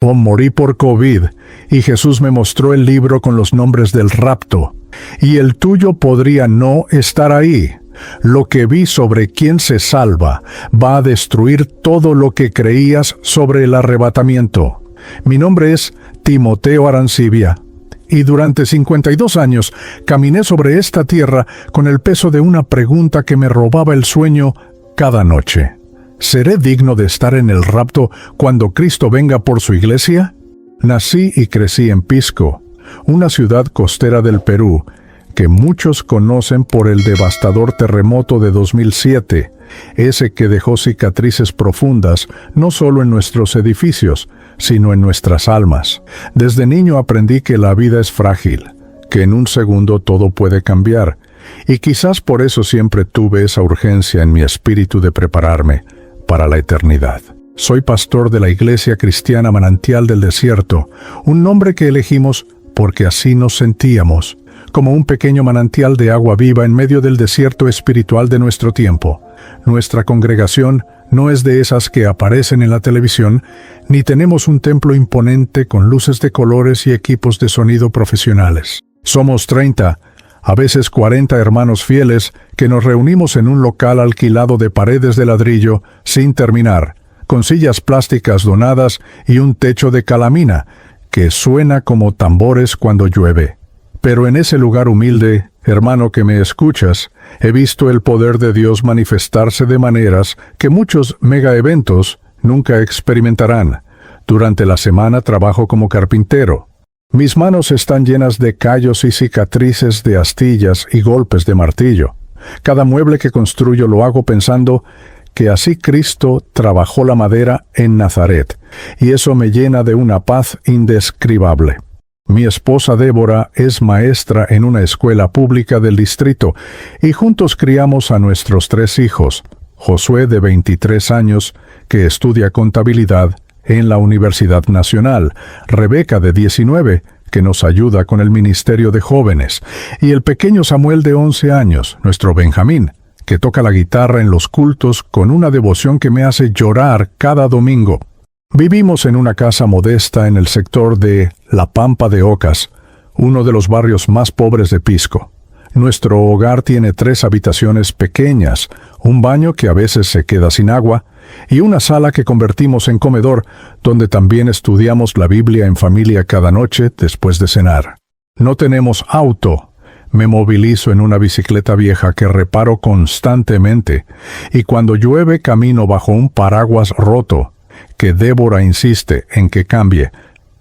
Morí por COVID, y Jesús me mostró el libro con los nombres del rapto, y el tuyo podría no estar ahí. Lo que vi sobre quién se salva va a destruir todo lo que creías sobre el arrebatamiento. Mi nombre es Timoteo Arancibia, y durante 52 años caminé sobre esta tierra con el peso de una pregunta que me robaba el sueño cada noche. ¿Seré digno de estar en el rapto cuando Cristo venga por su iglesia? Nací y crecí en Pisco, una ciudad costera del Perú, que muchos conocen por el devastador terremoto de 2007, ese que dejó cicatrices profundas no solo en nuestros edificios, sino en nuestras almas. Desde niño aprendí que la vida es frágil, que en un segundo todo puede cambiar, y quizás por eso siempre tuve esa urgencia en mi espíritu de prepararme para la eternidad. Soy pastor de la Iglesia Cristiana Manantial del Desierto, un nombre que elegimos porque así nos sentíamos, como un pequeño manantial de agua viva en medio del desierto espiritual de nuestro tiempo. Nuestra congregación no es de esas que aparecen en la televisión, ni tenemos un templo imponente con luces de colores y equipos de sonido profesionales. Somos 30, a veces 40 hermanos fieles que nos reunimos en un local alquilado de paredes de ladrillo sin terminar, con sillas plásticas donadas y un techo de calamina que suena como tambores cuando llueve. Pero en ese lugar humilde, hermano que me escuchas, he visto el poder de Dios manifestarse de maneras que muchos megaeventos nunca experimentarán. Durante la semana trabajo como carpintero. Mis manos están llenas de callos y cicatrices de astillas y golpes de martillo. Cada mueble que construyo lo hago pensando que así Cristo trabajó la madera en Nazaret, y eso me llena de una paz indescribable. Mi esposa Débora es maestra en una escuela pública del distrito, y juntos criamos a nuestros 3 hijos, Josué de 23 años, que estudia contabilidad en la Universidad Nacional, Rebeca de 19, que nos ayuda con el ministerio de jóvenes, y el pequeño Samuel de 11 años, nuestro Benjamín, que toca la guitarra en los cultos con una devoción que me hace llorar cada domingo. Vivimos en una casa modesta en el sector de La Pampa de Ocas, uno de los barrios más pobres de Pisco. Nuestro hogar tiene 3 habitaciones pequeñas, un baño que a veces se queda sin agua, y una sala que convertimos en comedor, donde también estudiamos la Biblia en familia cada noche después de cenar. No tenemos auto. Me movilizo en una bicicleta vieja que reparo constantemente, y cuando llueve camino bajo un paraguas roto, que Débora insiste en que cambie,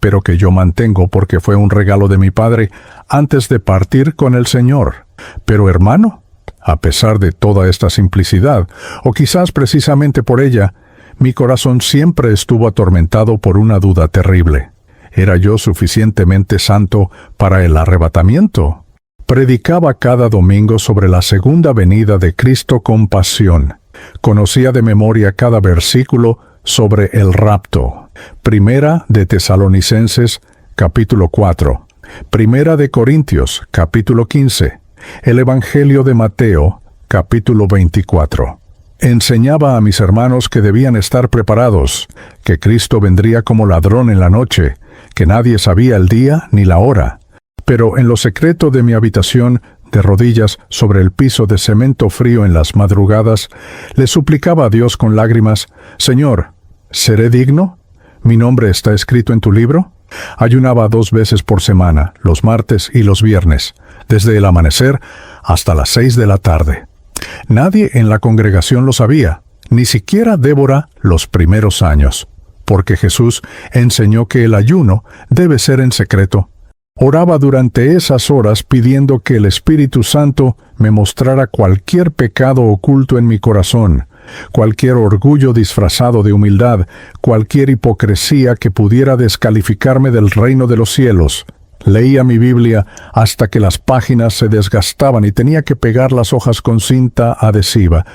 pero que yo mantengo porque fue un regalo de mi padre antes de partir con el Señor. Pero hermano, a pesar de toda esta simplicidad, o quizás precisamente por ella, mi corazón siempre estuvo atormentado por una duda terrible. ¿Era yo suficientemente santo para el arrebatamiento? Predicaba cada domingo sobre la segunda venida de Cristo con pasión. Conocía de memoria cada versículo sobre el rapto. Primera de Tesalonicenses, capítulo 4. Primera de Corintios, capítulo 15. El Evangelio de Mateo, capítulo 24. Enseñaba a mis hermanos que debían estar preparados, que Cristo vendría como ladrón en la noche, que nadie sabía el día ni la hora. Pero en lo secreto de mi habitación, de rodillas sobre el piso de cemento frío en las madrugadas, le suplicaba a Dios con lágrimas: Señor, ¿seré digno? ¿Mi nombre está escrito en tu libro? Ayunaba 2 veces por semana, los martes y los viernes, desde el amanecer hasta las 6 de la tarde. Nadie en la congregación lo sabía, ni siquiera Débora los primeros años, porque Jesús enseñó que el ayuno debe ser en secreto. Oraba durante esas horas pidiendo que el Espíritu Santo me mostrara cualquier pecado oculto en mi corazón, cualquier orgullo disfrazado de humildad, cualquier hipocresía que pudiera descalificarme del reino de los cielos. Leía mi Biblia hasta que las páginas se desgastaban y tenía que pegar las hojas con cinta adhesiva.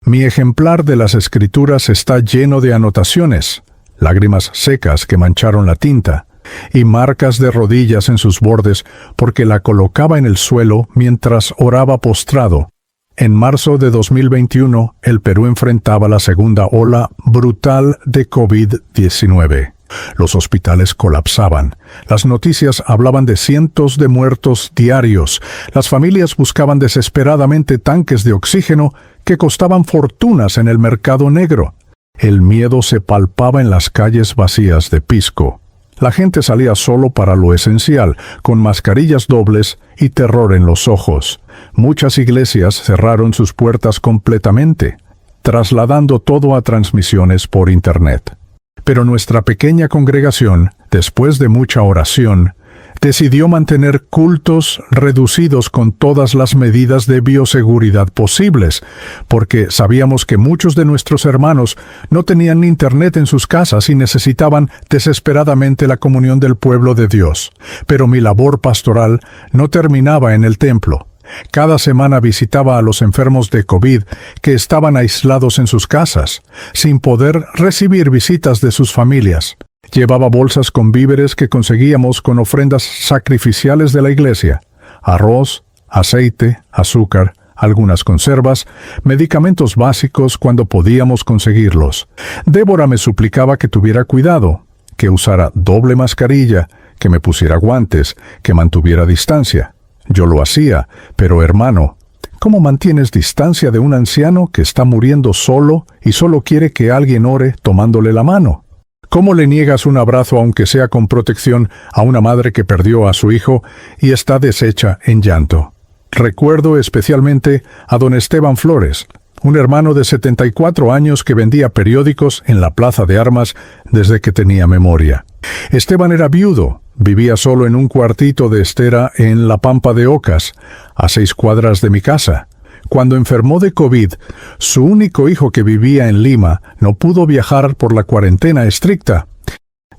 Mi ejemplar de las Escrituras está lleno de anotaciones, lágrimas secas que mancharon la tinta, y marcas de rodillas en sus bordes porque la colocaba en el suelo mientras oraba postrado. En marzo de 2021, el Perú enfrentaba la segunda ola brutal de COVID-19. Los hospitales colapsaban. Las noticias hablaban de cientos de muertos diarios. Las familias buscaban desesperadamente tanques de oxígeno que costaban fortunas en el mercado negro. El miedo se palpaba en las calles vacías de Pisco. La gente salía solo para lo esencial, con mascarillas dobles y terror en los ojos. Muchas iglesias cerraron sus puertas completamente, trasladando todo a transmisiones por Internet. Pero nuestra pequeña congregación, después de mucha oración, decidió mantener cultos reducidos con todas las medidas de bioseguridad posibles, porque sabíamos que muchos de nuestros hermanos no tenían Internet en sus casas y necesitaban desesperadamente la comunión del pueblo de Dios. Pero mi labor pastoral no terminaba en el templo. Cada semana visitaba a los enfermos de COVID que estaban aislados en sus casas, sin poder recibir visitas de sus familias. Llevaba bolsas con víveres que conseguíamos con ofrendas sacrificiales de la iglesia: arroz, aceite, azúcar, algunas conservas, medicamentos básicos cuando podíamos conseguirlos. Débora me suplicaba que tuviera cuidado, que usara doble mascarilla, que me pusiera guantes, que mantuviera distancia. Yo lo hacía, pero hermano, ¿cómo mantienes distancia de un anciano que está muriendo solo y solo quiere que alguien ore tomándole la mano? ¿Cómo le niegas un abrazo, aunque sea con protección, a una madre que perdió a su hijo y está deshecha en llanto? Recuerdo especialmente a don Esteban Flores, un hermano de 74 años que vendía periódicos en la Plaza de Armas desde que tenía memoria. Esteban era viudo, vivía solo en un cuartito de estera en la Pampa de Ocas, a 6 cuadras de mi casa. Cuando enfermó de COVID, su único hijo que vivía en Lima no pudo viajar por la cuarentena estricta.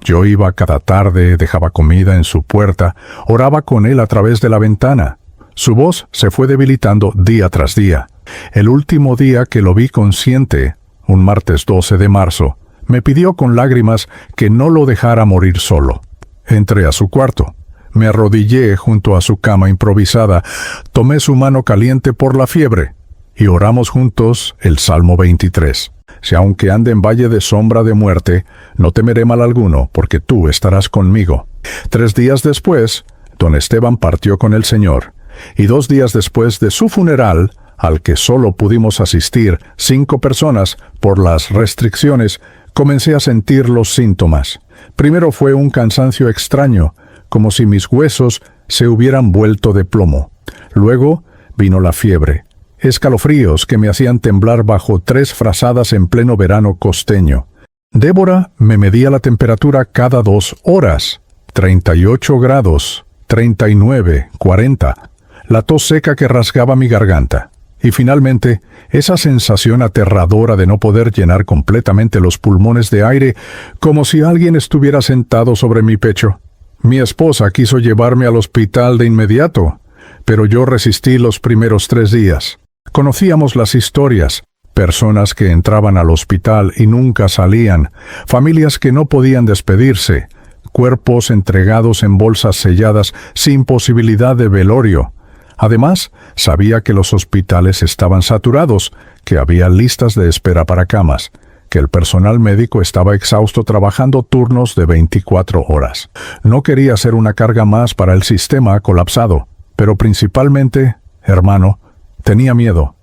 Yo iba cada tarde, dejaba comida en su puerta, oraba con él a través de la ventana. Su voz se fue debilitando día tras día. El último día que lo vi consciente, un martes 12 de marzo, me pidió con lágrimas que no lo dejara morir solo. Entré a su cuarto. Me arrodillé junto a su cama improvisada, tomé su mano caliente por la fiebre y oramos juntos el Salmo 23. Si aunque ande en valle de sombra de muerte, no temeré mal alguno, porque tú estarás conmigo. 3 días después, don Esteban partió con el Señor, y 2 días después de su funeral, al que solo pudimos asistir 5 personas por las restricciones, comencé a sentir los síntomas. Primero fue un cansancio extraño, como si mis huesos se hubieran vuelto de plomo. Luego vino la fiebre, escalofríos que me hacían temblar bajo 3 frazadas en pleno verano costeño. Débora me medía la temperatura cada 2 horas, 38 grados, 39, 40, la tos seca que rasgaba mi garganta. Y finalmente, esa sensación aterradora de no poder llenar completamente los pulmones de aire, como si alguien estuviera sentado sobre mi pecho. Mi esposa quiso llevarme al hospital de inmediato, pero yo resistí los primeros 3 días. Conocíamos las historias: personas que entraban al hospital y nunca salían, familias que no podían despedirse, cuerpos entregados en bolsas selladas sin posibilidad de velorio. Además, sabía que los hospitales estaban saturados, que había listas de espera para camas, que el personal médico estaba exhausto trabajando turnos de 24 horas. No quería ser una carga más para el sistema colapsado, pero principalmente, hermano, tenía miedo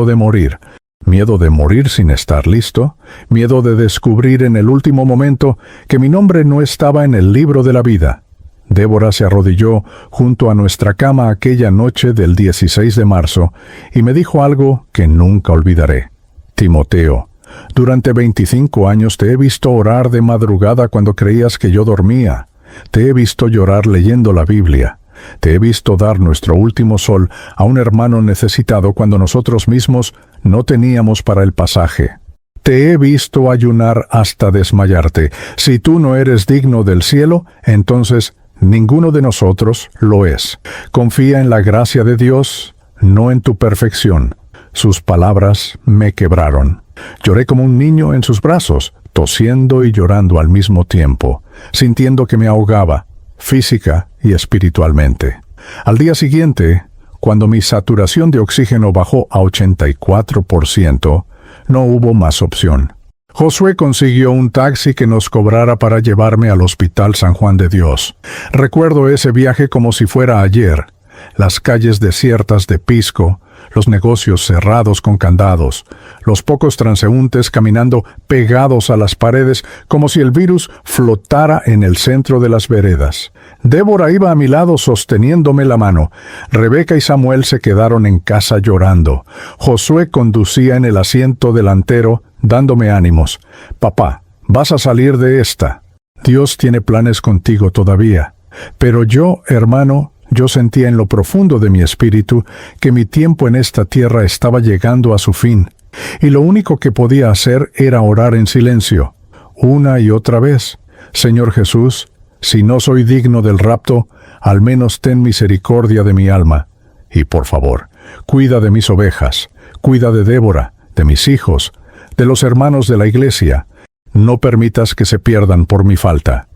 de morir sin estar listo, miedo de descubrir en el último momento que mi nombre no estaba en el libro de la vida. Débora se arrodilló junto a nuestra cama aquella noche del 16 de marzo y me dijo algo que nunca olvidaré. Timoteo, durante 25 años te he visto orar de madrugada cuando creías que yo dormía. Te he visto llorar leyendo la Biblia. Te he visto dar nuestro último sol a un hermano necesitado cuando nosotros mismos no teníamos para el pasaje. Te he visto ayunar hasta desmayarte. Si tú no eres digno del cielo, entonces ninguno de nosotros lo es. Confía en la gracia de Dios, no en tu perfección. Sus palabras me quebraron. Lloré como un niño en sus brazos, tosiendo y llorando al mismo tiempo, sintiendo que me ahogaba, física y espiritualmente. Al día siguiente, cuando mi saturación de oxígeno bajó a 84%, no hubo más opción. Josué consiguió un taxi que nos cobrara para llevarme al Hospital San Juan de Dios. Recuerdo ese viaje como si fuera ayer. Las calles desiertas de Pisco, los negocios cerrados con candados, los pocos transeúntes caminando pegados a las paredes como si el virus flotara en el centro de las veredas. Débora iba a mi lado sosteniéndome la mano. Rebeca y Samuel se quedaron en casa llorando. Josué conducía en el asiento delantero, dándome ánimos. Papá, vas a salir de esta. Dios tiene planes contigo todavía. Pero yo, hermano, yo sentía en lo profundo de mi espíritu que mi tiempo en esta tierra estaba llegando a su fin, y lo único que podía hacer era orar en silencio, una y otra vez. Señor Jesús, si no soy digno del rapto, al menos ten misericordia de mi alma. Y por favor, cuida de mis ovejas, cuida de Débora, de mis hijos, de los hermanos de la iglesia. No permitas que se pierdan por mi falta.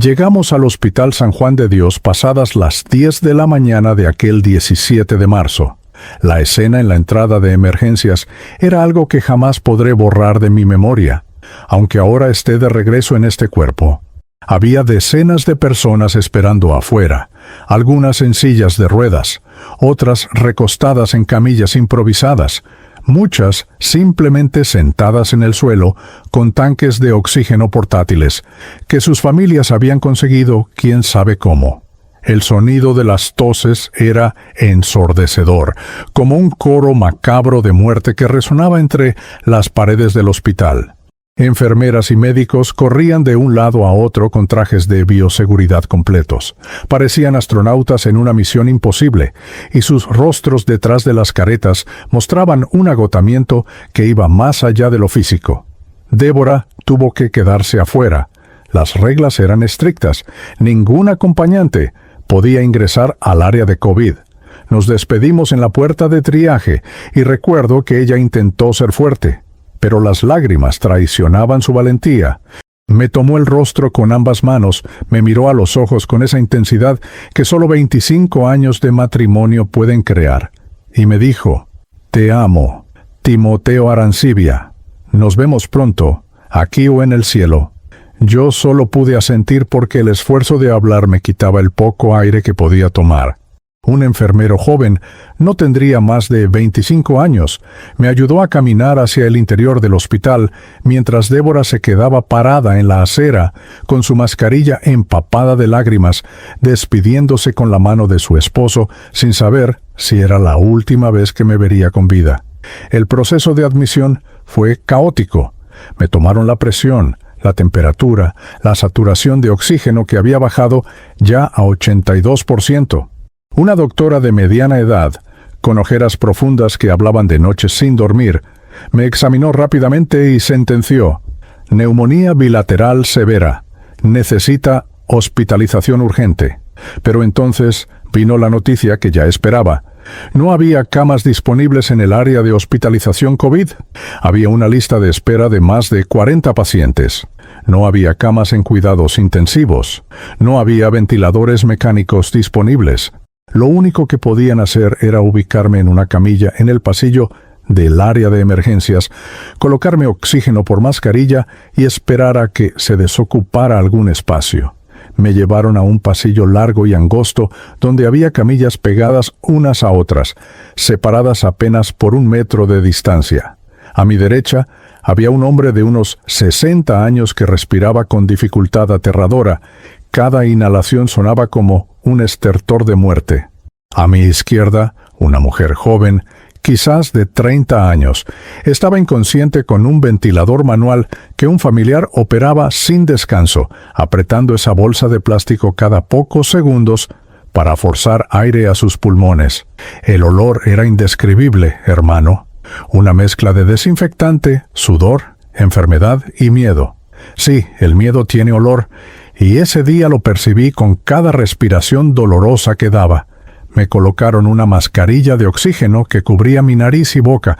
Llegamos al Hospital San Juan de Dios pasadas las 10 de la mañana de aquel 17 de marzo. La escena en la entrada de emergencias era algo que jamás podré borrar de mi memoria, aunque ahora esté de regreso en este cuerpo. Había decenas de personas esperando afuera, algunas en sillas de ruedas, otras recostadas en camillas improvisadas, muchas simplemente sentadas en el suelo con tanques de oxígeno portátiles, que sus familias habían conseguido quién sabe cómo. El sonido de las toses era ensordecedor, como un coro macabro de muerte que resonaba entre las paredes del hospital. Enfermeras y médicos corrían de un lado a otro con trajes de bioseguridad completos. Parecían astronautas en una misión imposible, y sus rostros detrás de las caretas mostraban un agotamiento que iba más allá de lo físico. Débora tuvo que quedarse afuera. Las reglas eran estrictas. Ningún acompañante podía ingresar al área de COVID. Nos despedimos en la puerta de triaje, y recuerdo que ella intentó ser fuerte, pero las lágrimas traicionaban su valentía. Me tomó el rostro con ambas manos, me miró a los ojos con esa intensidad que solo 25 años de matrimonio pueden crear, y me dijo: «Te amo, Timoteo Arancibia. Nos vemos pronto, aquí o en el cielo». Yo solo pude asentir porque el esfuerzo de hablar me quitaba el poco aire que podía tomar. Un enfermero joven, no tendría más de 25 años, me ayudó a caminar hacia el interior del hospital mientras Débora se quedaba parada en la acera con su mascarilla empapada de lágrimas, despidiéndose con la mano de su esposo sin saber si era la última vez que me vería con vida. El proceso de admisión fue caótico. Me tomaron la presión, la temperatura, la saturación de oxígeno que había bajado ya a 82%. Una doctora de mediana edad, con ojeras profundas que hablaban de noches sin dormir, me examinó rápidamente y sentenció: «Neumonía bilateral severa. Necesita hospitalización urgente». Pero entonces vino la noticia que ya esperaba. No había camas disponibles en el área de hospitalización COVID. Había una lista de espera de más de 40 pacientes. No había camas en cuidados intensivos. No había ventiladores mecánicos disponibles. Lo único que podían hacer era ubicarme en una camilla en el pasillo del área de emergencias, colocarme oxígeno por mascarilla y esperar a que se desocupara algún espacio. Me llevaron a un pasillo largo y angosto donde había camillas pegadas unas a otras, separadas apenas por 1 metro de distancia. A mi derecha había un hombre de unos 60 años que respiraba con dificultad aterradora. Cada inhalación sonaba como un estertor de muerte. A mi izquierda, una mujer joven, quizás de 30 años, estaba inconsciente con un ventilador manual que un familiar operaba sin descanso, apretando esa bolsa de plástico cada pocos segundos para forzar aire a sus pulmones. El olor era indescribible, hermano. Una mezcla de desinfectante, sudor, enfermedad y miedo. Sí, el miedo tiene olor, y ese día lo percibí con cada respiración dolorosa que daba. Me colocaron una mascarilla de oxígeno que cubría mi nariz y boca.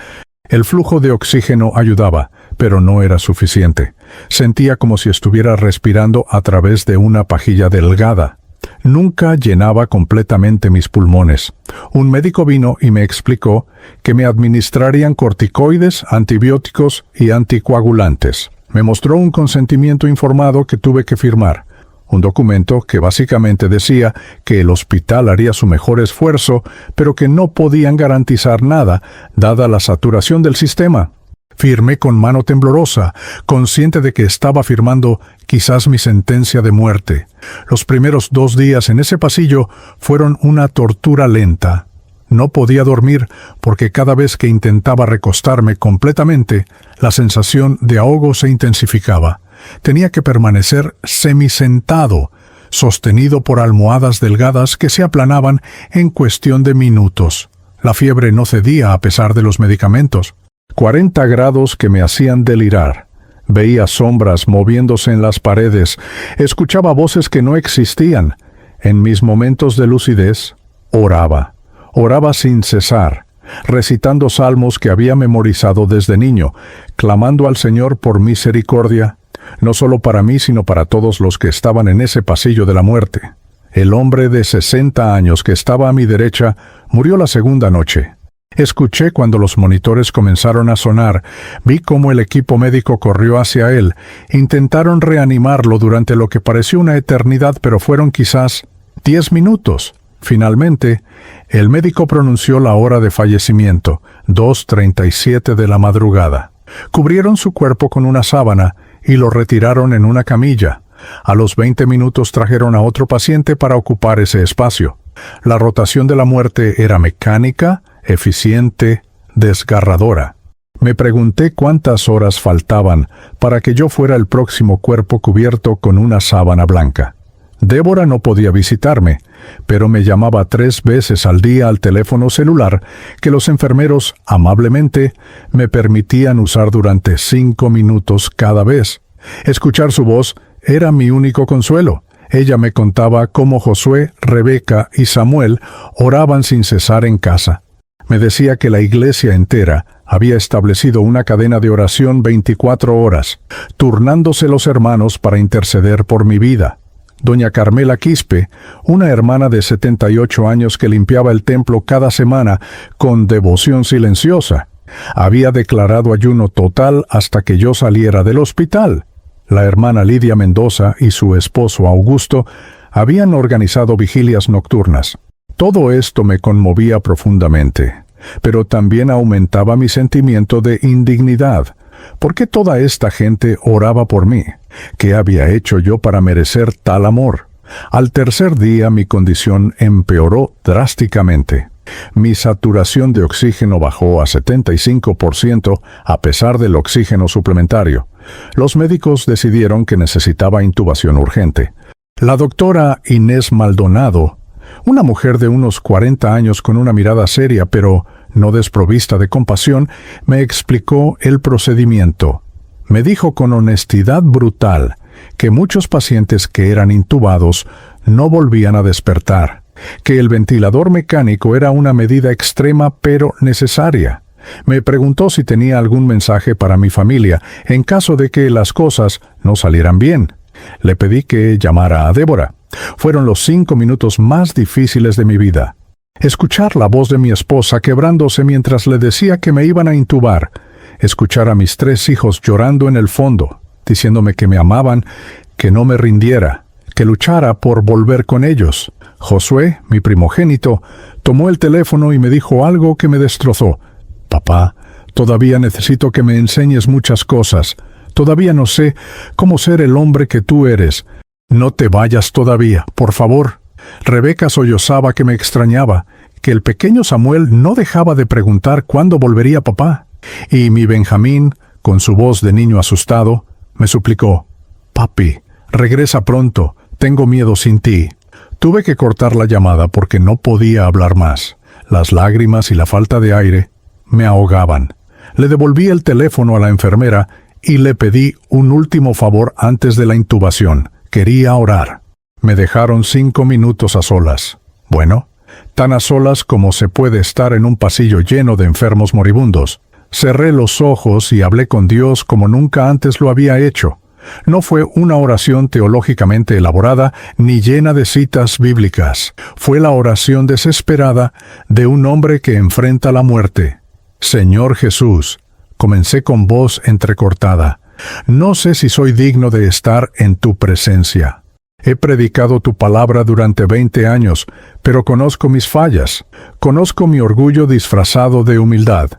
El flujo de oxígeno ayudaba, pero no era suficiente. Sentía como si estuviera respirando a través de una pajilla delgada. Nunca llenaba completamente mis pulmones. Un médico vino y me explicó que me administrarían corticoides, antibióticos y anticoagulantes. Me mostró un consentimiento informado que tuve que firmar. Un documento que básicamente decía que el hospital haría su mejor esfuerzo, pero que no podían garantizar nada, dada la saturación del sistema. Firmé con mano temblorosa, consciente de que estaba firmando quizás mi sentencia de muerte. Los primeros 2 días en ese pasillo fueron una tortura lenta. No podía dormir porque cada vez que intentaba recostarme completamente, la sensación de ahogo se intensificaba. Tenía que permanecer semisentado, sostenido por almohadas delgadas que se aplanaban en cuestión de minutos. La fiebre no cedía a pesar de los medicamentos. 40 grados que me hacían delirar. Veía sombras moviéndose en las paredes, escuchaba voces que no existían. En mis momentos de lucidez, oraba. Oraba sin cesar, recitando salmos que había memorizado desde niño, clamando al Señor por misericordia, no solo para mí, sino para todos los que estaban en ese pasillo de la muerte. El hombre de 60 años que estaba a mi derecha murió la segunda noche. Escuché cuando los monitores comenzaron a sonar, vi cómo el equipo médico corrió hacia él, intentaron reanimarlo durante lo que pareció una eternidad, pero fueron quizás 10 minutos. Finalmente, el médico pronunció la hora de fallecimiento, 2:37 de la madrugada. Cubrieron su cuerpo con una sábana y lo retiraron en una camilla. A los 20 minutos trajeron a otro paciente para ocupar ese espacio. La rotación de la muerte era mecánica, eficiente, desgarradora. Me pregunté cuántas horas faltaban para que yo fuera el próximo cuerpo cubierto con una sábana blanca. Débora no podía visitarme, pero me llamaba 3 veces al día al teléfono celular que los enfermeros amablemente me permitían usar durante 5 minutos cada vez. Escuchar su voz era mi único consuelo. Ella me contaba cómo Josué, Rebeca y Samuel oraban sin cesar en casa. Me decía que la iglesia entera había establecido una cadena de oración 24 horas, turnándose los hermanos para interceder por mi vida. Doña Carmela Quispe, una hermana de 78 años que limpiaba el templo cada semana con devoción silenciosa, había declarado ayuno total hasta que yo saliera del hospital. La hermana Lidia Mendoza y su esposo Augusto habían organizado vigilias nocturnas. Todo esto me conmovía profundamente, pero también aumentaba mi sentimiento de indignidad. ¿Por qué toda esta gente oraba por mí? ¿Qué había hecho yo para merecer tal amor? Al tercer día mi condición empeoró drásticamente. Mi saturación de oxígeno bajó a 75% a pesar del oxígeno suplementario. Los médicos decidieron que necesitaba intubación urgente. La doctora Inés Maldonado, una mujer de unos 40 años con una mirada seria pero no desprovista de compasión, me explicó el procedimiento. Me dijo con honestidad brutal que muchos pacientes que eran intubados no volvían a despertar, que el ventilador mecánico era una medida extrema pero necesaria. Me preguntó si tenía algún mensaje para mi familia en caso de que las cosas no salieran bien. Le pedí que llamara a Débora. Fueron los 5 minutos más difíciles de mi vida. Escuchar la voz de mi esposa quebrándose mientras le decía que me iban a intubar. Escuchar a mis 3 hijos llorando en el fondo, diciéndome que me amaban, que no me rindiera, que luchara por volver con ellos. Josué, mi primogénito, tomó el teléfono y me dijo algo que me destrozó. «Papá, todavía necesito que me enseñes muchas cosas. Todavía no sé cómo ser el hombre que tú eres. No te vayas todavía, por favor». Rebeca sollozaba que me extrañaba, que el pequeño Samuel no dejaba de preguntar cuándo volvería papá. Y mi Benjamín, con su voz de niño asustado, me suplicó: «Papi, regresa pronto, tengo miedo sin ti». Tuve que cortar la llamada porque no podía hablar más. Las lágrimas y la falta de aire me ahogaban. Le devolví el teléfono a la enfermera y le pedí un último favor antes de la intubación. Quería orar. Me dejaron 5 minutos a solas. Bueno, tan a solas como se puede estar en un pasillo lleno de enfermos moribundos. Cerré los ojos y hablé con Dios como nunca antes lo había hecho. No fue una oración teológicamente elaborada ni llena de citas bíblicas. Fue la oración desesperada de un hombre que enfrenta la muerte. «Señor Jesús», comencé con voz entrecortada, No sé si soy digno de estar en tu presencia. He predicado tu palabra durante 20 años, pero conozco mis fallas. Conozco mi orgullo disfrazado de humildad.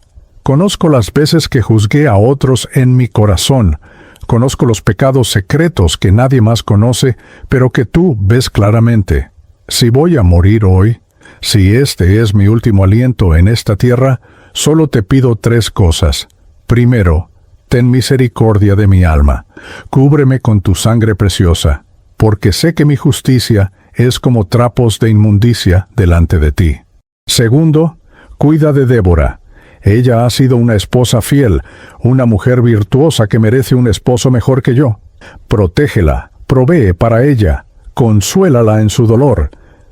Conozco las veces que juzgué a otros en mi corazón. Conozco los pecados secretos que nadie más conoce, pero que tú ves claramente. Si voy a morir hoy, si este es mi último aliento en esta tierra, solo te pido 3 cosas. Primero, ten misericordia de mi alma. Cúbreme con tu sangre preciosa, porque sé que mi justicia es como trapos de inmundicia delante de ti. Segundo, cuida de Débora. Ella ha sido una esposa fiel, una mujer virtuosa que merece un esposo mejor que yo. Protégela, provee para ella, consuélala en su dolor.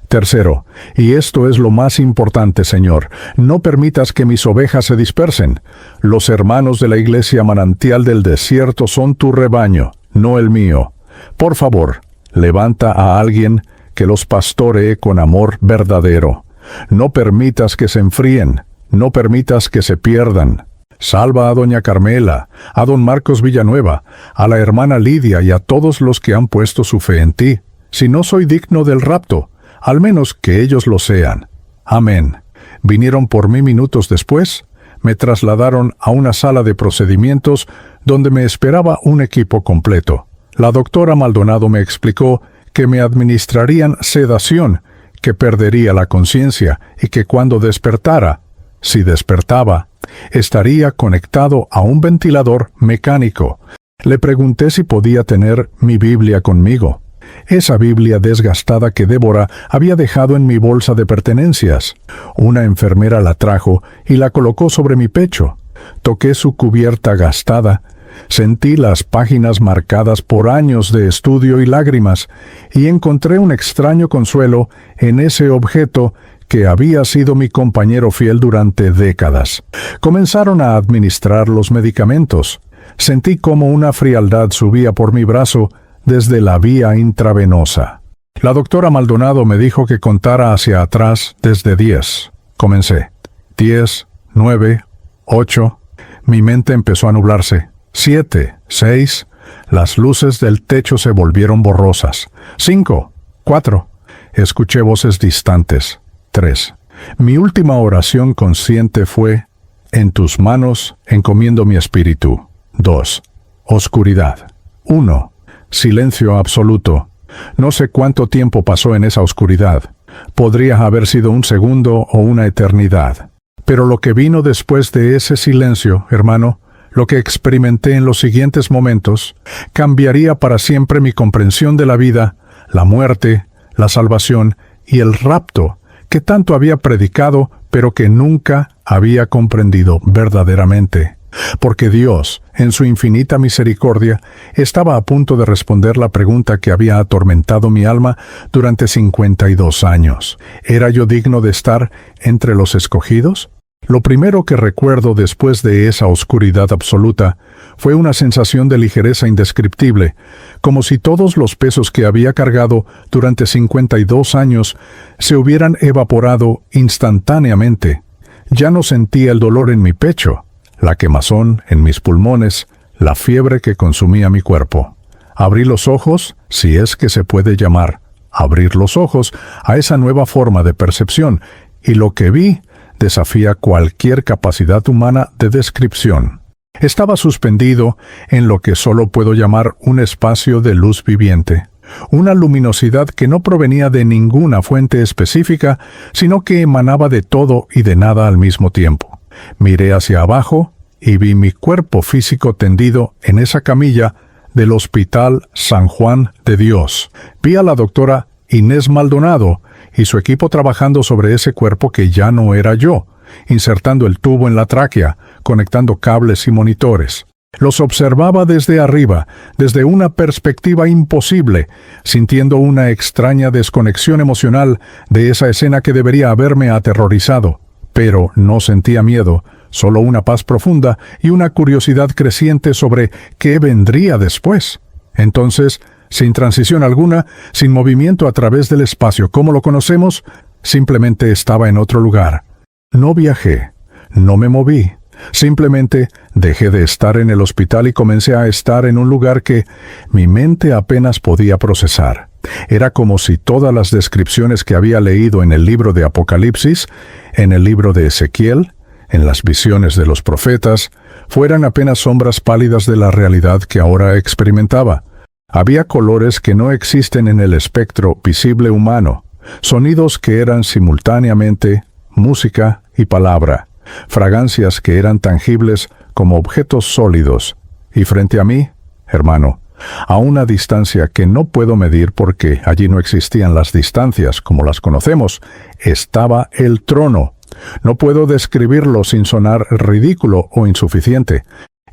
Tercero, y esto es lo más importante, Señor, no permitas que mis ovejas se dispersen. Los hermanos de la iglesia Manantial del Desierto son tu rebaño, no el mío. Por favor, levanta a alguien que los pastoree con amor verdadero. No permitas que se enfríen, no permitas que se pierdan. Salva a doña Carmela, a don Marcos Villanueva, a la hermana Lidia y a todos los que han puesto su fe en ti. Si no soy digno del rapto, al menos que ellos lo sean. Amén. Vinieron por mí minutos después, me trasladaron a una sala de procedimientos donde me esperaba un equipo completo. La doctora Maldonado me explicó que me administrarían sedación, que perdería la conciencia y que cuando despertara, si despertaba, estaría conectado a un ventilador mecánico. Le pregunté si podía tener mi Biblia conmigo. Esa Biblia desgastada que Débora había dejado en mi bolsa de pertenencias. Una enfermera la trajo y la colocó sobre mi pecho. Toqué su cubierta gastada. Sentí las páginas marcadas por años de estudio y lágrimas, y encontré un extraño consuelo en ese objeto que había sido mi compañero fiel durante décadas. Comenzaron a administrar los medicamentos. Sentí como una frialdad subía por mi brazo desde la vía intravenosa. La doctora Maldonado me dijo que contara hacia atrás desde 10. Comencé. 10, 9, 8. Mi mente empezó a nublarse. 7, 6. Las luces del techo se volvieron borrosas. 5, 4. Escuché voces distantes. 3. Mi última oración consciente fue: en tus manos encomiendo mi espíritu. 2. Oscuridad. 1. Silencio absoluto. No sé cuánto tiempo pasó en esa oscuridad. Podría haber sido un segundo o una eternidad. Pero lo que vino después de ese silencio, hermano, lo que experimenté en los siguientes momentos, cambiaría para siempre mi comprensión de la vida, la muerte, la salvación y el rapto que tanto había predicado, pero que nunca había comprendido verdaderamente. Porque Dios, en su infinita misericordia, estaba a punto de responder la pregunta que había atormentado mi alma durante 52 años. ¿Era yo digno de estar entre los escogidos? Lo primero que recuerdo después de esa oscuridad absoluta fue una sensación de ligereza indescriptible, como si todos los pesos que había cargado durante 52 años se hubieran evaporado instantáneamente. Ya no sentía el dolor en mi pecho, la quemazón en mis pulmones, la fiebre que consumía mi cuerpo. Abrí los ojos, si es que se puede llamar abrir los ojos, a esa nueva forma de percepción, y lo que vi desafía cualquier capacidad humana de descripción. Estaba suspendido en lo que solo puedo llamar un espacio de luz viviente, una luminosidad que no provenía de ninguna fuente específica, sino que emanaba de todo y de nada al mismo tiempo. Miré hacia abajo y vi mi cuerpo físico tendido en esa camilla del Hospital San Juan de Dios. Vi a la doctora Inés Maldonado y su equipo trabajando sobre ese cuerpo que ya no era yo, insertando el tubo en la tráquea, conectando cables y monitores. Los observaba desde arriba, desde una perspectiva imposible, sintiendo una extraña desconexión emocional de esa escena que debería haberme aterrorizado. Pero no sentía miedo, solo una paz profunda y una curiosidad creciente sobre qué vendría después. Entonces, sin transición alguna, sin movimiento a través del espacio como lo conocemos, simplemente estaba en otro lugar. No viajé, no me moví, Simplemente dejé de estar en el hospital y comencé a estar en un lugar que mi mente apenas podía procesar. Era como si todas las descripciones que había leído en el libro de Apocalipsis, en el libro de Ezequiel, en las visiones de los profetas, fueran apenas sombras pálidas de la realidad que ahora experimentaba. Había colores que no existen en el espectro visible humano, sonidos que eran simultáneamente música y palabra, fragancias que eran tangibles como objetos sólidos, y frente a mí, hermano, a una distancia que no puedo medir porque allí no existían las distancias como las conocemos, estaba el trono. No puedo describirlo sin sonar ridículo o insuficiente.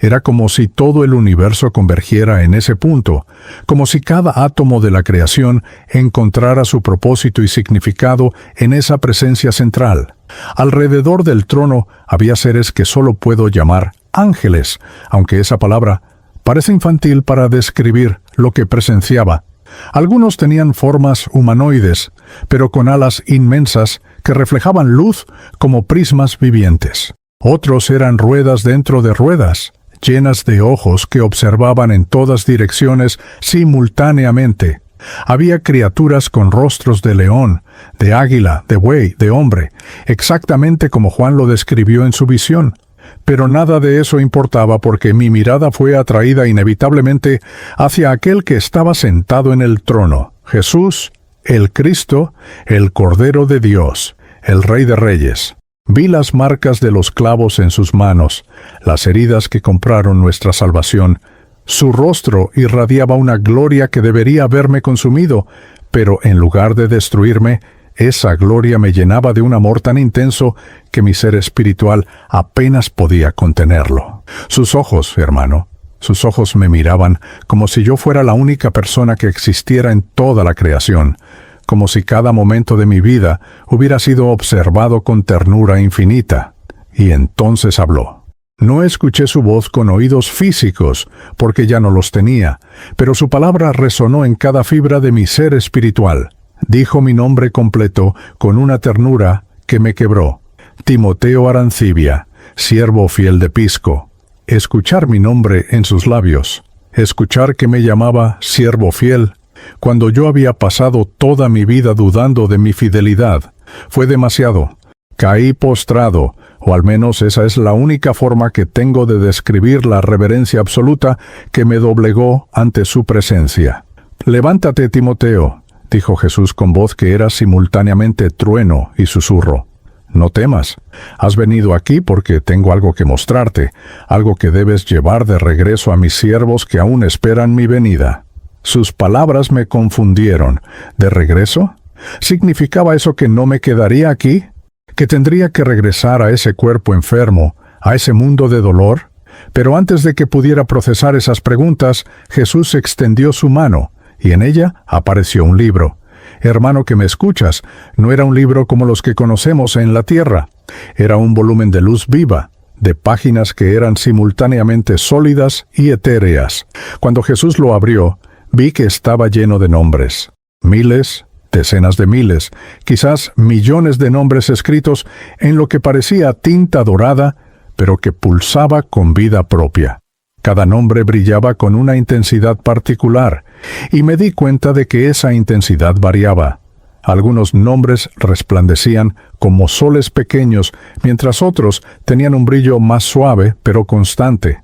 Era como si todo el universo convergiera en ese punto, como si cada átomo de la creación encontrara su propósito y significado en esa presencia central. Alrededor del trono había seres que solo puedo llamar ángeles, aunque esa palabra parece infantil para describir lo que presenciaba. Algunos tenían formas humanoides, pero con alas inmensas que reflejaban luz como prismas vivientes. Otros eran ruedas dentro de ruedas, llenas de ojos que observaban en todas direcciones simultáneamente. Había criaturas con rostros de león, de águila, de buey, de hombre, exactamente como Juan lo describió en su visión. Pero nada de eso importaba porque mi mirada fue atraída inevitablemente hacia aquel que estaba sentado en el trono, Jesús, el Cristo, el Cordero de Dios, el Rey de Reyes. Vi las marcas de los clavos en sus manos, las heridas que compraron nuestra salvación. Su rostro irradiaba una gloria que debería haberme consumido, pero en lugar de destruirme, esa gloria me llenaba de un amor tan intenso que mi ser espiritual apenas podía contenerlo. Sus ojos, hermano, sus ojos me miraban como si yo fuera la única persona que existiera en toda la creación, como si cada momento de mi vida hubiera sido observado con ternura infinita. Y entonces habló. No escuché su voz con oídos físicos, porque ya no los tenía, pero su palabra resonó en cada fibra de mi ser espiritual. Dijo mi nombre completo con una ternura que me quebró. Timoteo Arancibia, siervo fiel de Pisco. Escuchar mi nombre en sus labios, escuchar que me llamaba siervo fiel, cuando yo había pasado toda mi vida dudando de mi fidelidad, fue demasiado. Caí postrado, o al menos esa es la única forma que tengo de describir la reverencia absoluta que me doblegó ante su presencia. «Levántate, Timoteo», dijo Jesús con voz que era simultáneamente trueno y susurro. «No temas. Has venido aquí porque tengo algo que mostrarte, algo que debes llevar de regreso a mis siervos que aún esperan mi venida». Sus palabras me confundieron. ¿De regreso? ¿Significaba eso que no me quedaría aquí? ¿Que tendría que regresar a ese cuerpo enfermo, a ese mundo de dolor? Pero antes de que pudiera procesar esas preguntas, Jesús extendió su mano, y en ella apareció un libro. Hermano que me escuchas, no era un libro como los que conocemos en la tierra. Era un volumen de luz viva, de páginas que eran simultáneamente sólidas y etéreas. Cuando Jesús lo abrió, vi que estaba lleno de nombres. Miles, decenas de miles, quizás millones de nombres escritos en lo que parecía tinta dorada, pero que pulsaba con vida propia. Cada nombre brillaba con una intensidad particular, y me di cuenta de que esa intensidad variaba. Algunos nombres resplandecían como soles pequeños, mientras otros tenían un brillo más suave pero constante.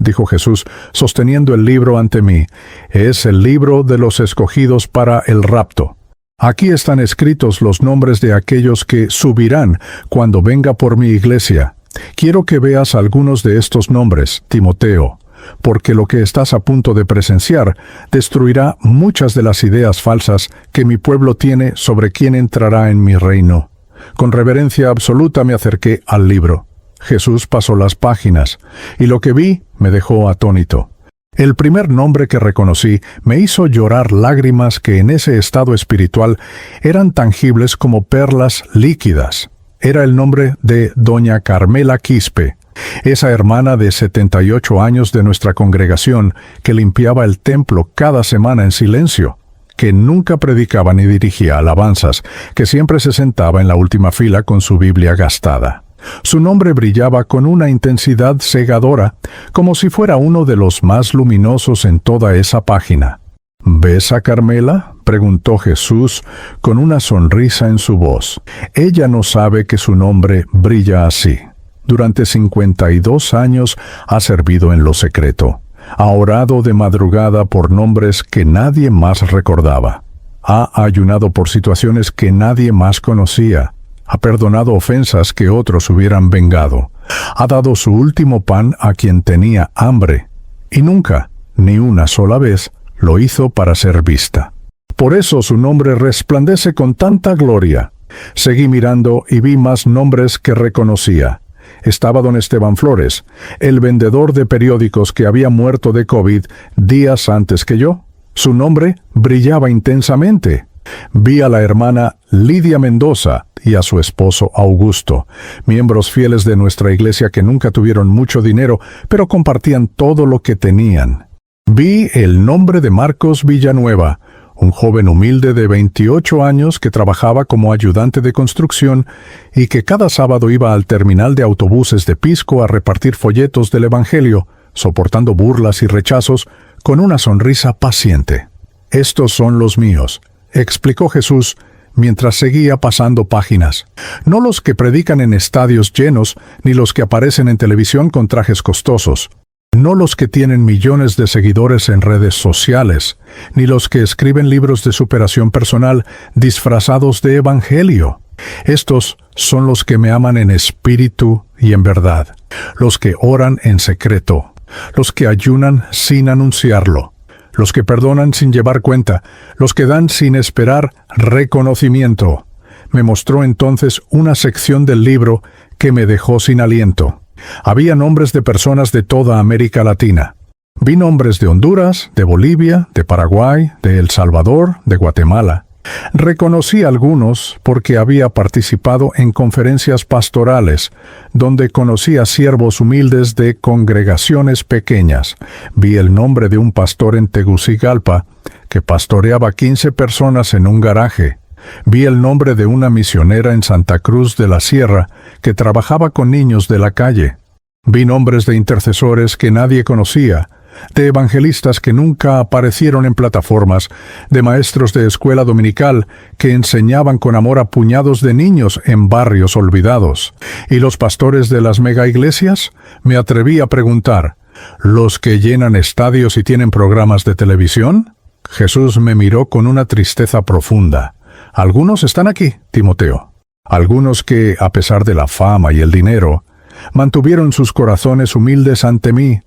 Dijo Jesús, sosteniendo el libro ante mí, es el libro de los escogidos para el rapto. Aquí están escritos los nombres de aquellos que subirán cuando venga por mi iglesia. Quiero que veas algunos de estos nombres, Timoteo, porque lo que estás a punto de presenciar destruirá muchas de las ideas falsas que mi pueblo tiene sobre quién entrará en mi reino. Con reverencia absoluta me acerqué al libro. Jesús pasó las páginas, y lo que vi me dejó atónito. El primer nombre que reconocí me hizo llorar lágrimas que en ese estado espiritual eran tangibles como perlas líquidas. Era el nombre de doña Carmela Quispe, esa hermana de 78 años de nuestra congregación que limpiaba el templo cada semana en silencio, que nunca predicaba ni dirigía alabanzas, que siempre se sentaba en la última fila con su Biblia gastada. Su nombre brillaba con una intensidad cegadora, como si fuera uno de los más luminosos en toda esa página. ¿Ves a Carmela?, preguntó Jesús con una sonrisa en su voz. Ella no sabe que su nombre brilla así. Durante 52 años ha servido en lo secreto. Ha orado de madrugada por nombres que nadie más recordaba. Ha ayunado por situaciones que nadie más conocía. Ha perdonado ofensas que otros hubieran vengado. Ha dado su último pan a quien tenía hambre. Y nunca, ni una sola vez, lo hizo para ser vista. Por eso su nombre resplandece con tanta gloria. Seguí mirando y vi más nombres que reconocía. Estaba don Esteban Flores, el vendedor de periódicos que había muerto de COVID días antes que yo. Su nombre brillaba intensamente. Vi a la hermana Lidia Mendoza y a su esposo Augusto, miembros fieles de nuestra iglesia que nunca tuvieron mucho dinero, pero compartían todo lo que tenían. Vi el nombre de Marcos Villanueva, un joven humilde de 28 años que trabajaba como ayudante de construcción y que cada sábado iba al terminal de autobuses de Pisco a repartir folletos del Evangelio, soportando burlas y rechazos con una sonrisa paciente. «Estos son los míos», explicó Jesús mientras seguía pasando páginas. No los que predican en estadios llenos, ni los que aparecen en televisión con trajes costosos. No los que tienen millones de seguidores en redes sociales, ni los que escriben libros de superación personal disfrazados de evangelio. Estos son los que me aman en espíritu y en verdad, los que oran en secreto, los que ayunan sin anunciarlo, los que perdonan sin llevar cuenta, los que dan sin esperar reconocimiento. Me mostró entonces una sección del libro que me dejó sin aliento. Había nombres de personas de toda América Latina. Vi nombres de Honduras, de Bolivia, de Paraguay, de El Salvador, de Guatemala. Reconocí algunos porque había participado en conferencias pastorales, donde conocí a siervos humildes de congregaciones pequeñas. Vi el nombre de un pastor en Tegucigalpa que pastoreaba 15 personas en un garaje. Vi el nombre de una misionera en Santa Cruz de la Sierra que trabajaba con niños de la calle. Vi nombres de intercesores que nadie conocía, de evangelistas que nunca aparecieron en plataformas, de maestros de escuela dominical que enseñaban con amor a puñados de niños en barrios olvidados. ¿Y los pastores de las megaiglesias? Me atreví a preguntar, ¿los que llenan estadios y tienen programas de televisión? Jesús me miró con una tristeza profunda. Algunos están aquí, Timoteo. Algunos que, a pesar de la fama y el dinero, mantuvieron sus corazones humildes ante mí,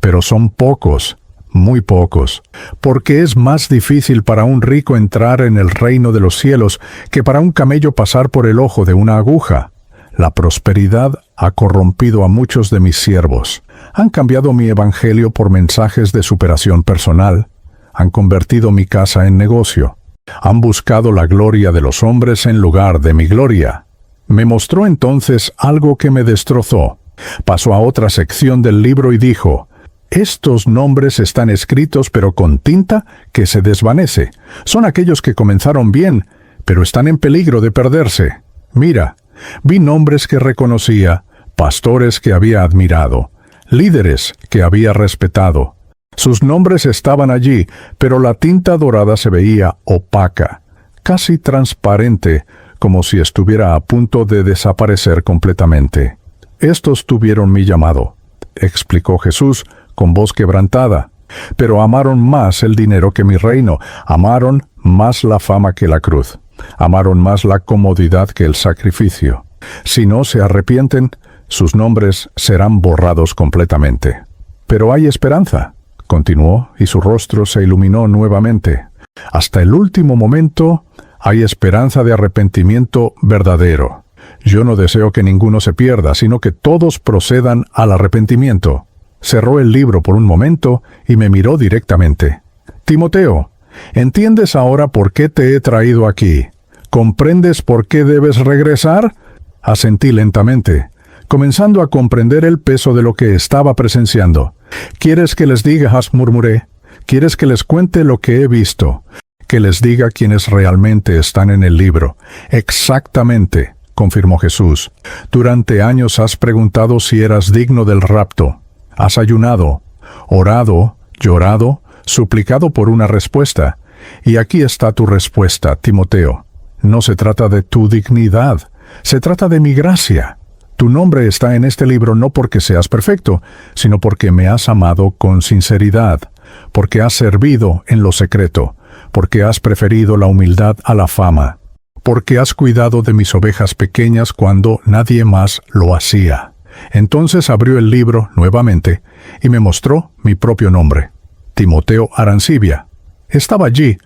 pero son pocos, muy pocos, porque es más difícil para un rico entrar en el reino de los cielos que para un camello pasar por el ojo de una aguja. La prosperidad ha corrompido a muchos de mis siervos. Han cambiado mi evangelio por mensajes de superación personal. Han convertido mi casa en negocio. Han buscado la gloria de los hombres en lugar de mi gloria. Me mostró entonces algo que me destrozó. Pasó a otra sección del libro y dijo, «Estos nombres están escritos pero con tinta que se desvanece. Son aquellos que comenzaron bien, pero están en peligro de perderse. Mira, vi nombres que reconocía, pastores que había admirado, líderes que había respetado. Sus nombres estaban allí, pero la tinta dorada se veía opaca, casi transparente, como si estuviera a punto de desaparecer completamente. Estos tuvieron mi llamado», explicó Jesús con voz quebrantada, «pero amaron más el dinero que mi reino, amaron más la fama que la cruz, amaron más la comodidad que el sacrificio. Si no se arrepienten, sus nombres serán borrados completamente. Pero hay esperanza», continuó, y su rostro se iluminó nuevamente. «Hasta el último momento hay esperanza de arrepentimiento verdadero. Yo no deseo que ninguno se pierda, sino que todos procedan al arrepentimiento». Cerró el libro por un momento y me miró directamente. «Timoteo, ¿entiendes ahora por qué te he traído aquí? ¿Comprendes por qué debes regresar?» Asentí lentamente, comenzando a comprender el peso de lo que estaba presenciando. «¿Quieres que les diga?» murmuré. «¿Quieres que les cuente lo que he visto? Que les diga quiénes realmente están en el libro, exactamente confirmó Jesús. Durante años has preguntado si eras digno del rapto. Has ayunado, orado, llorado, suplicado por una respuesta. Y aquí está tu respuesta, Timoteo. No se trata de tu dignidad, se trata de mi gracia. Tu nombre está en este libro no porque seas perfecto, sino porque me has amado con sinceridad, porque has servido en lo secreto, porque has preferido la humildad a la fama, porque has cuidado de mis ovejas pequeñas cuando nadie más lo hacía. Entonces abrió el libro nuevamente y me mostró mi propio nombre, Timoteo Arancibia. Estaba allí,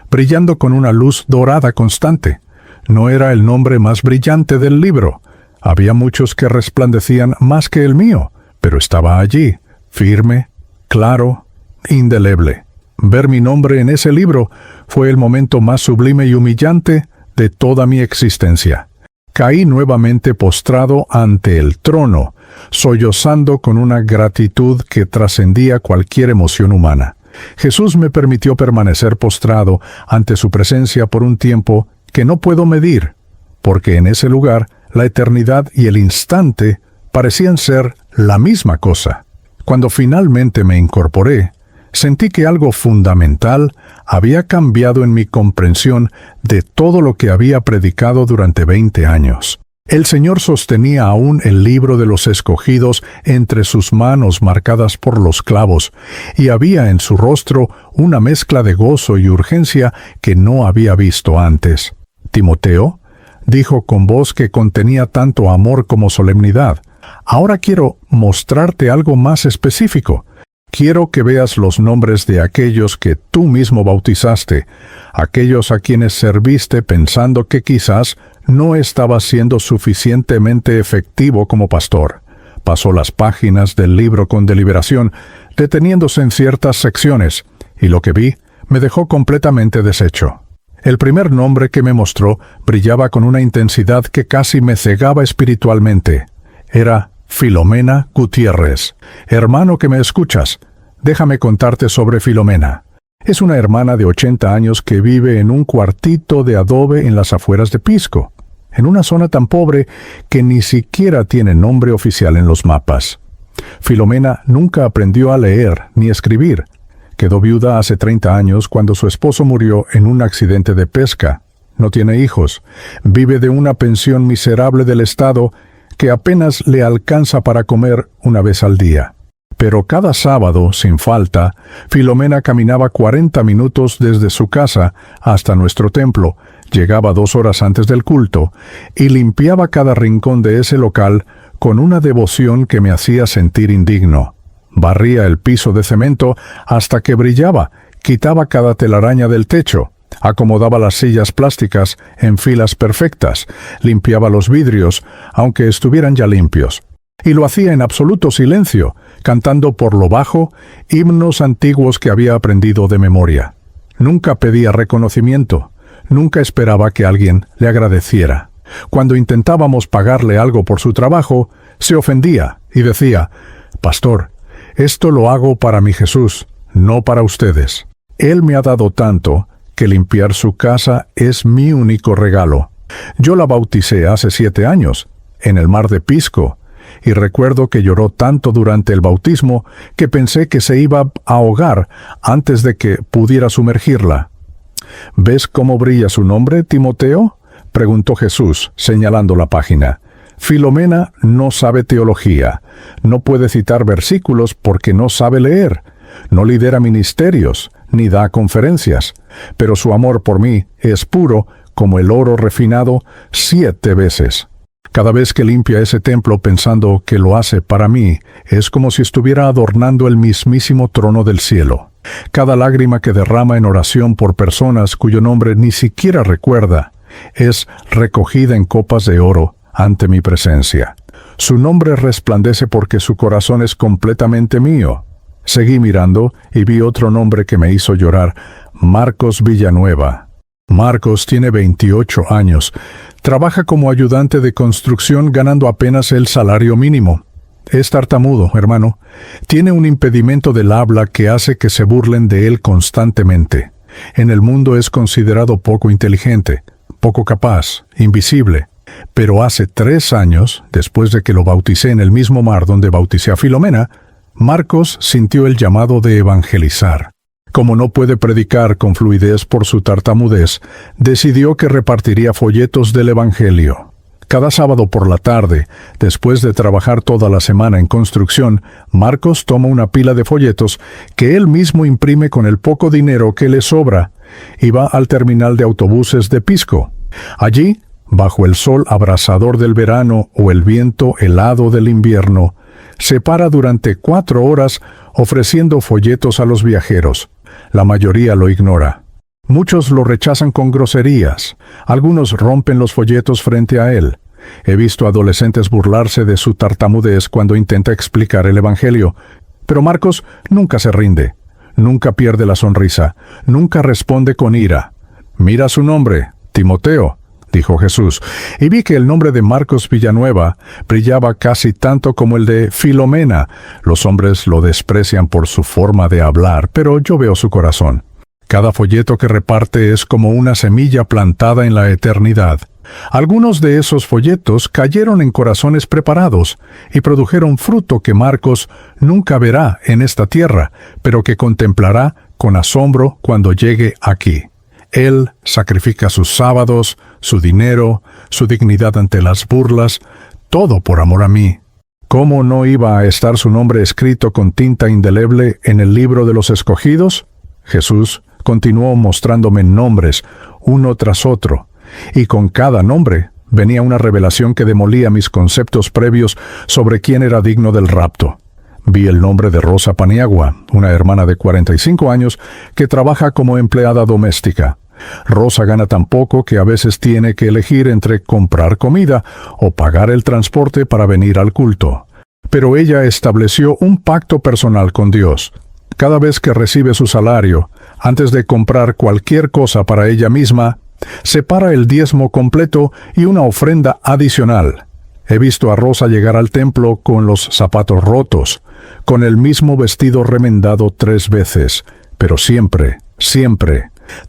brillando con una luz dorada constante. No era el nombre más brillante del libro. Había muchos que resplandecían más que el mío, pero estaba allí, firme, claro, indeleble. Ver mi nombre en ese libro fue el momento más sublime y humillante de toda mi existencia. Caí nuevamente postrado ante el trono, sollozando con una gratitud que trascendía cualquier emoción humana. Jesús me permitió permanecer postrado ante su presencia por un tiempo que no puedo medir, porque en ese lugar la eternidad y el instante parecían ser la misma cosa. Cuando finalmente me incorporé, sentí que algo fundamental había cambiado en mi comprensión de todo lo que había predicado durante 20 años. El Señor sostenía aún el libro de los escogidos entre sus manos marcadas por los clavos, y había en su rostro una mezcla de gozo y urgencia que no había visto antes. Timoteo, dijo con voz que contenía tanto amor como solemnidad, ahora quiero mostrarte algo más específico. Quiero que veas los nombres de aquellos que tú mismo bautizaste, aquellos a quienes serviste pensando que quizás no estaba siendo suficientemente efectivo como pastor. Pasó las páginas del libro con deliberación, deteniéndose en ciertas secciones, y lo que vi me dejó completamente deshecho. El primer nombre que me mostró brillaba con una intensidad que casi me cegaba espiritualmente. Era Filomena Gutiérrez. Hermano que me escuchas, déjame contarte sobre Filomena. Es una hermana de 80 años que vive en un cuartito de adobe en las afueras de Pisco, en una zona tan pobre que ni siquiera tiene nombre oficial en los mapas. Filomena nunca aprendió a leer ni escribir. Quedó viuda hace 30 años cuando su esposo murió en un accidente de pesca. No tiene hijos. Vive de una pensión miserable del Estado que apenas le alcanza para comer una vez al día. Pero cada sábado, sin falta, Filomena caminaba 40 minutos desde su casa hasta nuestro templo, llegaba 2 horas antes del culto y limpiaba cada rincón de ese local con una devoción que me hacía sentir indigno. Barría el piso de cemento hasta que brillaba, quitaba cada telaraña del techo, acomodaba las sillas plásticas en filas perfectas, limpiaba los vidrios, aunque estuvieran ya limpios. Y lo hacía en absoluto silencio, cantando por lo bajo himnos antiguos que había aprendido de memoria. Nunca pedía reconocimiento, nunca esperaba que alguien le agradeciera. Cuando intentábamos pagarle algo por su trabajo, se ofendía y decía: «Pastor, esto lo hago para mi Jesús, no para ustedes. Él me ha dado tanto que limpiar su casa es mi único regalo». Yo la bauticé hace 7 años, en el mar de Pisco, y recuerdo que lloró tanto durante el bautismo que pensé que se iba a ahogar antes de que pudiera sumergirla. ¿Ves cómo brilla su nombre, Timoteo?, preguntó Jesús, señalando la página. Filomena no sabe teología, no puede citar versículos porque no sabe leer, no lidera ministerios, ni da conferencias, pero su amor por mí es puro como el oro refinado 7 veces. Cada vez que limpia ese templo pensando que lo hace para mí, es como si estuviera adornando el mismísimo trono del cielo. Cada lágrima que derrama en oración por personas cuyo nombre ni siquiera recuerda, es recogida en copas de oro ante mi presencia. Su nombre resplandece porque su corazón es completamente mío. Seguí mirando y vi otro nombre que me hizo llorar: Marcos Villanueva. Marcos tiene 28 años. Trabaja como ayudante de construcción ganando apenas el salario mínimo. Es tartamudo, hermano. Tiene un impedimento del habla que hace que se burlen de él constantemente. En el mundo es considerado poco inteligente, poco capaz, invisible. Pero hace 3 años, después de que lo bauticé en el mismo mar donde bauticé a Filomena, Marcos sintió el llamado de evangelizar. Como no puede predicar con fluidez por su tartamudez, decidió que repartiría folletos del Evangelio. Cada sábado por la tarde, después de trabajar toda la semana en construcción, Marcos toma una pila de folletos que él mismo imprime con el poco dinero que le sobra y va al terminal de autobuses de Pisco. Allí, bajo el sol abrasador del verano o el viento helado del invierno, se para durante 4 horas ofreciendo folletos a los viajeros. La mayoría lo ignora. Muchos lo rechazan con groserías. Algunos rompen los folletos frente a él. He visto adolescentes burlarse de su tartamudez cuando intenta explicar el Evangelio. Pero Marcos nunca se rinde. Nunca pierde la sonrisa. Nunca responde con ira. «Mira su nombre, Timoteo», dijo Jesús, y vi que el nombre de Marcos Villanueva brillaba casi tanto como el de Filomena. Los hombres lo desprecian por su forma de hablar, pero yo veo su corazón. Cada folleto que reparte es como una semilla plantada en la eternidad. Algunos de esos folletos cayeron en corazones preparados y produjeron fruto que Marcos nunca verá en esta tierra, pero que contemplará con asombro cuando llegue aquí. Él sacrifica sus sábados, su dinero, su dignidad ante las burlas, todo por amor a mí. ¿Cómo no iba a estar su nombre escrito con tinta indeleble en el libro de los escogidos? Jesús continuó mostrándome nombres, uno tras otro, y con cada nombre venía una revelación que demolía mis conceptos previos sobre quién era digno del rapto. Vi el nombre de Rosa Paniagua, una hermana de 45 años que trabaja como empleada doméstica. Rosa gana tan poco que a veces tiene que elegir entre comprar comida o pagar el transporte para venir al culto. Pero ella estableció un pacto personal con Dios. Cada vez que recibe su salario, antes de comprar cualquier cosa para ella misma, separa el diezmo completo y una ofrenda adicional. He visto a Rosa llegar al templo con los zapatos rotos, con el mismo vestido remendado 3 veces, pero siempre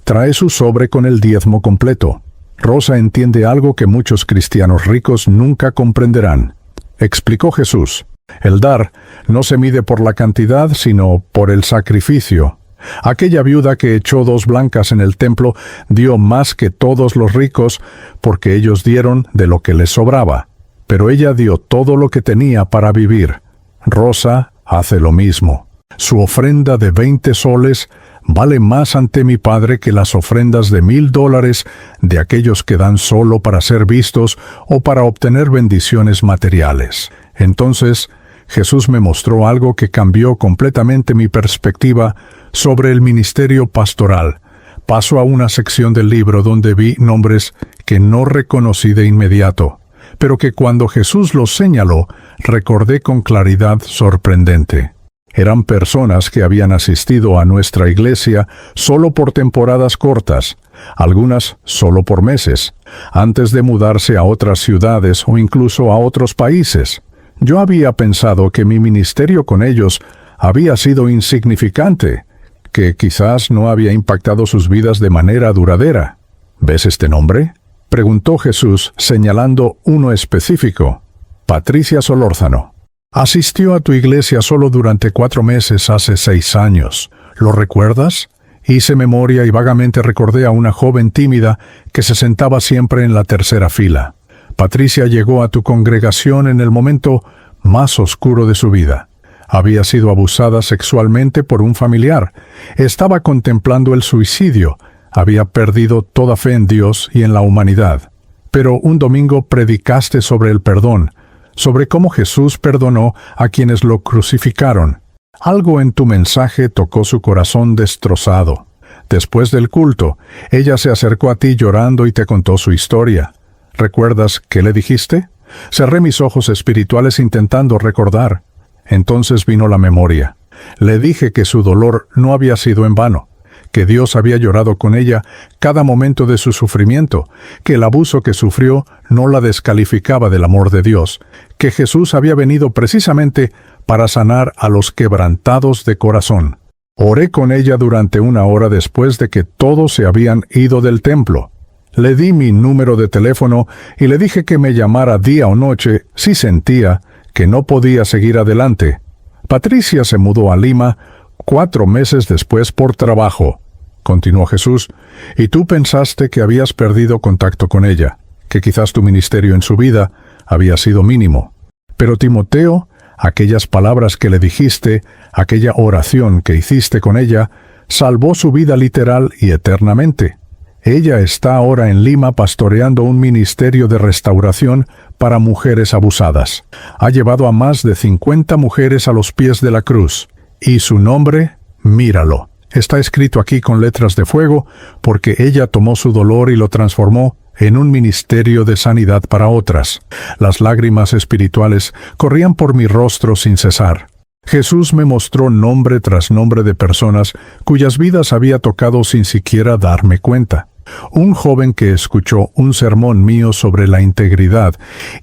trae su sobre con el diezmo completo. Rosa entiende algo que muchos cristianos ricos nunca comprenderán. Explicó Jesús: el dar no se mide por la cantidad, sino por el sacrificio. Aquella viuda que echó 2 blancas en el templo dio más que todos los ricos, porque ellos dieron de lo que les sobraba. Pero ella dio todo lo que tenía para vivir. Rosa hace lo mismo. Su ofrenda de 20 soles vale más ante mi Padre que las ofrendas de $1,000 de aquellos que dan solo para ser vistos o para obtener bendiciones materiales. Entonces, Jesús me mostró algo que cambió completamente mi perspectiva sobre el ministerio pastoral. Paso a una sección del libro donde vi nombres que no reconocí de inmediato, pero que cuando Jesús los señaló, recordé con claridad sorprendente. Eran personas que habían asistido a nuestra iglesia solo por temporadas cortas, algunas solo por meses, antes de mudarse a otras ciudades o incluso a otros países. Yo había pensado que mi ministerio con ellos había sido insignificante, que quizás no había impactado sus vidas de manera duradera. ¿Ves este nombre?, preguntó Jesús señalando uno específico: Patricia Solórzano. Asistió a tu iglesia solo durante 4 meses hace 6 años. ¿Lo recuerdas? Hice memoria y vagamente recordé a una joven tímida que se sentaba siempre en la tercera fila. Patricia llegó a tu congregación en el momento más oscuro de su vida. Había sido abusada sexualmente por un familiar. Estaba contemplando el suicidio. Había perdido toda fe en Dios y en la humanidad. Pero un domingo predicaste sobre el perdón, sobre cómo Jesús perdonó a quienes lo crucificaron. Algo en tu mensaje tocó su corazón destrozado. Después del culto, ella se acercó a ti llorando y te contó su historia. ¿Recuerdas qué le dijiste? Cerré mis ojos espirituales intentando recordar. Entonces vino la memoria. Le dije que su dolor no había sido en vano, que Dios había llorado con ella cada momento de su sufrimiento, que el abuso que sufrió no la descalificaba del amor de Dios, que Jesús había venido precisamente para sanar a los quebrantados de corazón. Oré con ella durante 1 hora después de que todos se habían ido del templo. Le di mi número de teléfono y le dije que me llamara día o noche si sentía que no podía seguir adelante. Patricia se mudó a Lima 4 meses después por trabajo, continuó Jesús, y tú pensaste que habías perdido contacto con ella, que quizás tu ministerio en su vida había sido mínimo. Pero Timoteo, aquellas palabras que le dijiste, aquella oración que hiciste con ella, salvó su vida literal y eternamente. Ella está ahora en Lima pastoreando un ministerio de restauración para mujeres abusadas. Ha llevado a más de 50 mujeres a los pies de la cruz. Y su nombre, míralo. Está escrito aquí con letras de fuego porque ella tomó su dolor y lo transformó en un ministerio de sanidad para otras. Las lágrimas espirituales corrían por mi rostro sin cesar. Jesús me mostró nombre tras nombre de personas cuyas vidas había tocado sin siquiera darme cuenta. Un joven que escuchó un sermón mío sobre la integridad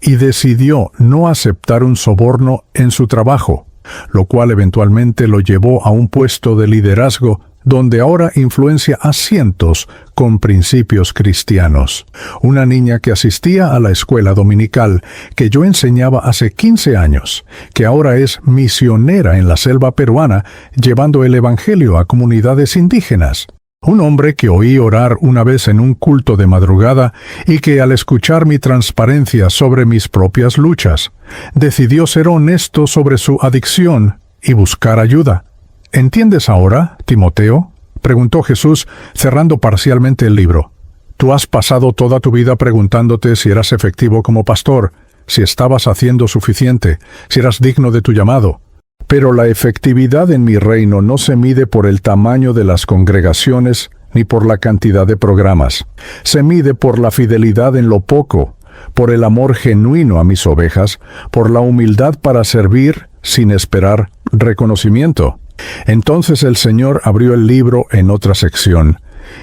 y decidió no aceptar un soborno en su trabajo, lo cual eventualmente lo llevó a un puesto de liderazgo donde ahora influencia a cientos con principios cristianos. Una niña que asistía a la escuela dominical que yo enseñaba hace 15 años, que ahora es misionera en la selva peruana, llevando el evangelio a comunidades indígenas. Un hombre que oí orar una vez en un culto de madrugada y que al escuchar mi transparencia sobre mis propias luchas, decidió ser honesto sobre su adicción y buscar ayuda. ¿Entiendes ahora, Timoteo?, preguntó Jesús, cerrando parcialmente el libro. Tú has pasado toda tu vida preguntándote si eras efectivo como pastor, si estabas haciendo suficiente, si eras digno de tu llamado. Pero la efectividad en mi reino no se mide por el tamaño de las congregaciones ni por la cantidad de programas. Se mide por la fidelidad en lo poco, por el amor genuino a mis ovejas, por la humildad para servir sin esperar reconocimiento. Entonces el Señor abrió el libro en otra sección,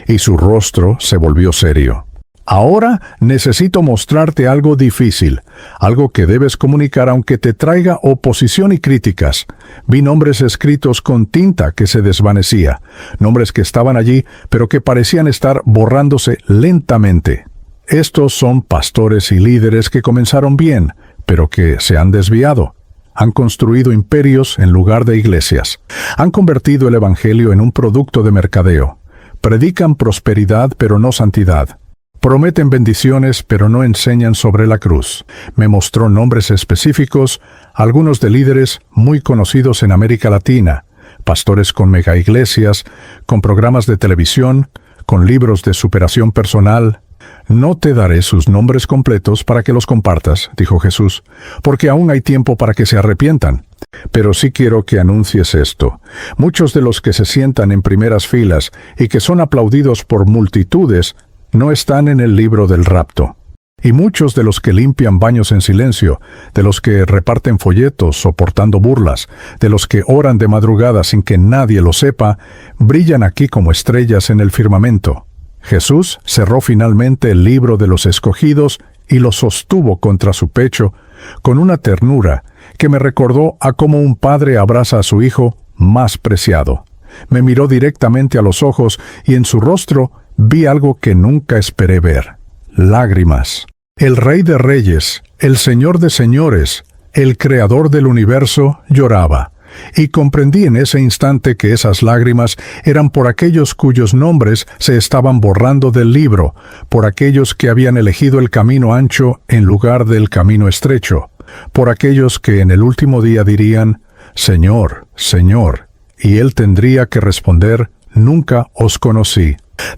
y su rostro se volvió serio. Ahora necesito mostrarte algo difícil, algo que debes comunicar aunque te traiga oposición y críticas. Vi nombres escritos con tinta que se desvanecía, nombres que estaban allí, pero que parecían estar borrándose lentamente. Estos son pastores y líderes que comenzaron bien, pero que se han desviado. Han construido imperios en lugar de iglesias. Han convertido el evangelio en un producto de mercadeo. Predican prosperidad, pero no santidad. Prometen bendiciones, pero no enseñan sobre la cruz. Me mostró nombres específicos, algunos de líderes muy conocidos en América Latina, pastores con megaiglesias, con programas de televisión, con libros de superación personal. No te daré sus nombres completos para que los compartas, dijo Jesús, porque aún hay tiempo para que se arrepientan. Pero sí quiero que anuncies esto. Muchos de los que se sientan en primeras filas y que son aplaudidos por multitudes no están en el libro del rapto. Y muchos de los que limpian baños en silencio, de los que reparten folletos soportando burlas, de los que oran de madrugada sin que nadie lo sepa, brillan aquí como estrellas en el firmamento. Jesús cerró finalmente el libro de los escogidos y lo sostuvo contra su pecho con una ternura que me recordó a cómo un padre abraza a su hijo más preciado. Me miró directamente a los ojos y en su rostro vi algo que nunca esperé ver: lágrimas. El Rey de Reyes, el Señor de Señores, el Creador del universo, lloraba. Y comprendí en ese instante que esas lágrimas eran por aquellos cuyos nombres se estaban borrando del libro, por aquellos que habían elegido el camino ancho en lugar del camino estrecho, por aquellos que en el último día dirían: Señor, Señor, y él tendría que responder: nunca os conocí.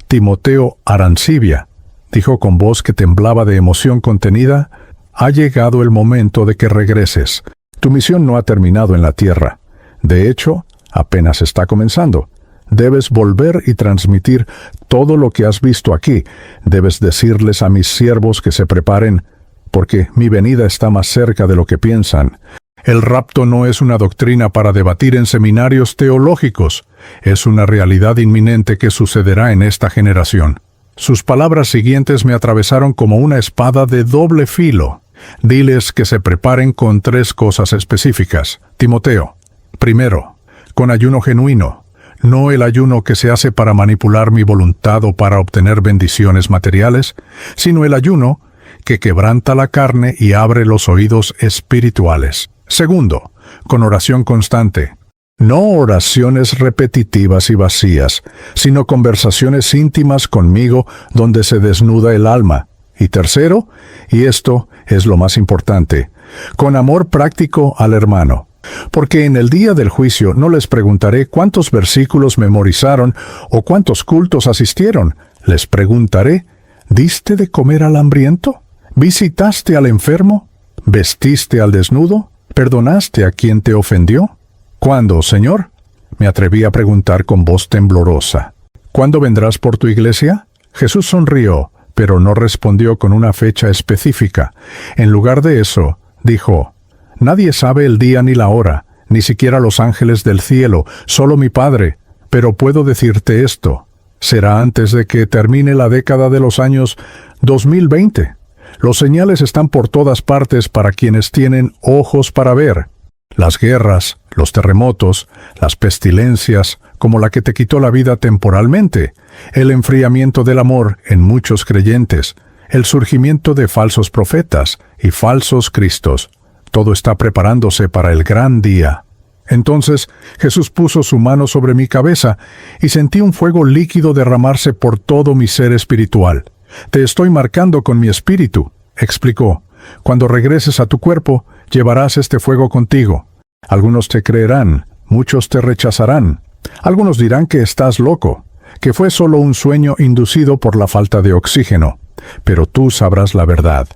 Timoteo Arancibia, dijo con voz que temblaba de emoción contenida, ha llegado el momento de que regreses. Tu misión no ha terminado en la tierra. De hecho, apenas está comenzando. Debes volver y transmitir todo lo que has visto aquí. Debes decirles a mis siervos que se preparen, porque mi venida está más cerca de lo que piensan. El rapto no es una doctrina para debatir en seminarios teológicos. Es una realidad inminente que sucederá en esta generación. Sus palabras siguientes me atravesaron como una espada de doble filo. Diles que se preparen con 3 cosas específicas. Timoteo, primero, con ayuno genuino. no el ayuno que se hace para manipular mi voluntad o para obtener bendiciones materiales, sino el ayuno que quebranta la carne y abre los oídos espirituales. Segundo, con oración constante. No oraciones repetitivas y vacías, sino conversaciones íntimas conmigo donde se desnuda el alma. Y tercero, y esto es lo más importante, con amor práctico al hermano. Porque en el día del juicio no les preguntaré cuántos versículos memorizaron o cuántos cultos asistieron. Les preguntaré, ¿diste de comer al hambriento? ¿Visitaste al enfermo? ¿Vestiste al desnudo? ¿Perdonaste a quien te ofendió? ¿Cuándo, Señor? Me atreví a preguntar con voz temblorosa. ¿Cuándo vendrás por tu iglesia? Jesús sonrió, pero no respondió con una fecha específica. En lugar de eso, dijo, «Nadie sabe el día ni la hora, ni siquiera los ángeles del cielo, solo mi Padre. Pero puedo decirte esto, será antes de que termine la década de los años 2020. Los señales están por todas partes para quienes tienen ojos para ver. Las guerras, los terremotos, las pestilencias, como la que te quitó la vida temporalmente, el enfriamiento del amor en muchos creyentes, el surgimiento de falsos profetas y falsos cristos. Todo está preparándose para el gran día». Entonces Jesús puso su mano sobre mi cabeza y sentí un fuego líquido derramarse por todo mi ser espiritual. «Te estoy marcando con mi espíritu», explicó. «Cuando regreses a tu cuerpo, llevarás este fuego contigo. Algunos te creerán, muchos te rechazarán. Algunos dirán que estás loco, que fue solo un sueño inducido por la falta de oxígeno. Pero tú sabrás la verdad,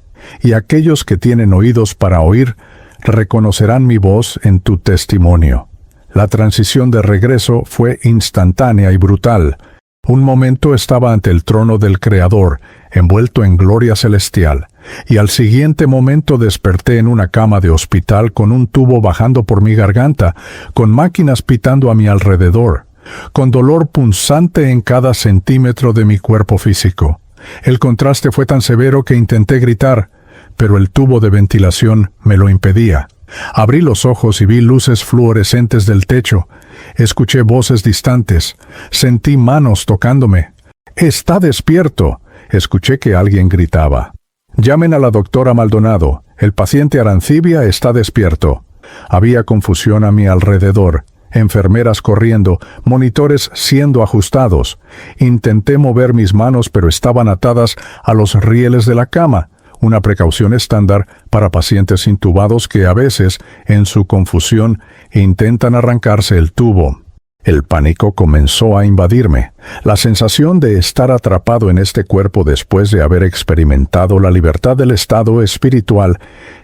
y aquellos que tienen oídos para oír reconocerán mi voz en tu testimonio». La transición de regreso fue instantánea y brutal. Un momento estaba ante el trono del Creador, envuelto en gloria celestial, y al siguiente momento desperté en una cama de hospital con un tubo bajando por mi garganta, con máquinas pitando a mi alrededor, con dolor punzante en cada centímetro de mi cuerpo físico. El contraste fue tan severo que intenté gritar, pero el tubo de ventilación me lo impedía. Abrí los ojos y vi luces fluorescentes del techo. Escuché voces distantes. Sentí manos tocándome. «¡Está despierto!», escuché que alguien gritaba. «Llamen a la doctora Maldonado. El paciente Arancibia está despierto». Había confusión a mi alrededor. Enfermeras corriendo, monitores siendo ajustados. Intenté mover mis manos, pero estaban atadas a los rieles de la cama. Una precaución estándar para pacientes intubados que a veces, en su confusión, intentan arrancarse el tubo. El pánico comenzó a invadirme. La sensación de estar atrapado en este cuerpo después de haber experimentado la libertad del estado espiritual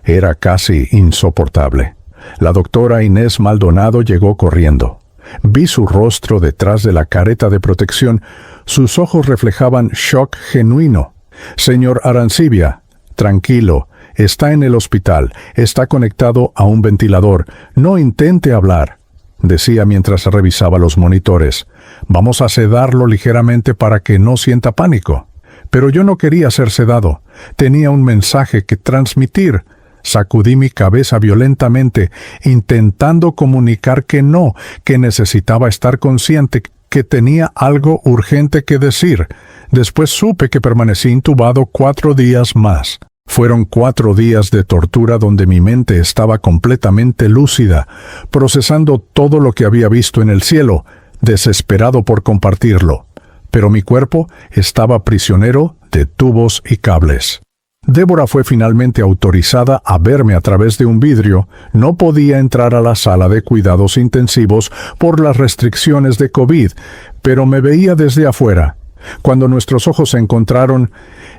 era casi insoportable. La doctora Inés Maldonado llegó corriendo. Vi su rostro detrás de la careta de protección. Sus ojos reflejaban shock genuino. «Señor Arancibia, tranquilo, está en el hospital, está conectado a un ventilador. No intente hablar», decía mientras revisaba los monitores. «Vamos a sedarlo ligeramente para que no sienta pánico». Pero yo no quería ser sedado. Tenía un mensaje que transmitir. Sacudí mi cabeza violentamente, intentando comunicar que no, que necesitaba estar consciente, que tenía algo urgente que decir. Después supe que permanecí intubado 4 días más. Fueron 4 días de tortura donde mi mente estaba completamente lúcida, procesando todo lo que había visto en el cielo, desesperado por compartirlo. Pero mi cuerpo estaba prisionero de tubos y cables. Débora fue finalmente autorizada a verme a través de un vidrio. No podía entrar a la sala de cuidados intensivos por las restricciones de COVID, pero me veía desde afuera. Cuando nuestros ojos se encontraron,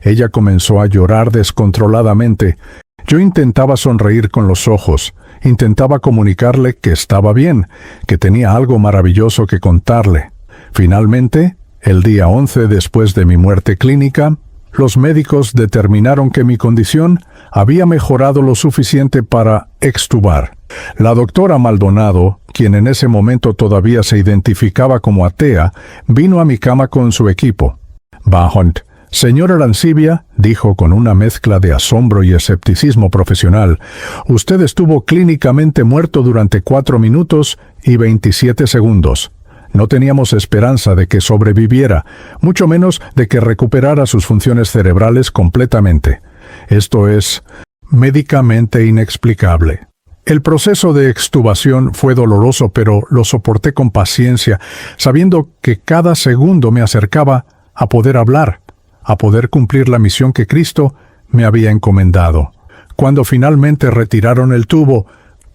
ella comenzó a llorar descontroladamente. Yo intentaba sonreír con los ojos, intentaba comunicarle que estaba bien, que tenía algo maravilloso que contarle. Finalmente, el día 11 después de mi muerte clínica, los médicos determinaron que mi condición había mejorado lo suficiente para extubar. La doctora Maldonado, quien en ese momento todavía se identificaba como atea, vino a mi cama con su equipo. «Bahont, señor Arancibia», dijo con una mezcla de asombro y escepticismo profesional, «usted estuvo clínicamente muerto durante 4 minutos y 27 segundos. No teníamos esperanza de que sobreviviera, mucho menos de que recuperara sus funciones cerebrales completamente. Esto es médicamente inexplicable. El proceso de extubación fue doloroso, pero lo soporté con paciencia, sabiendo que cada segundo me acercaba a poder hablar, a poder cumplir la misión que Cristo me había encomendado. Cuando finalmente retiraron el tubo,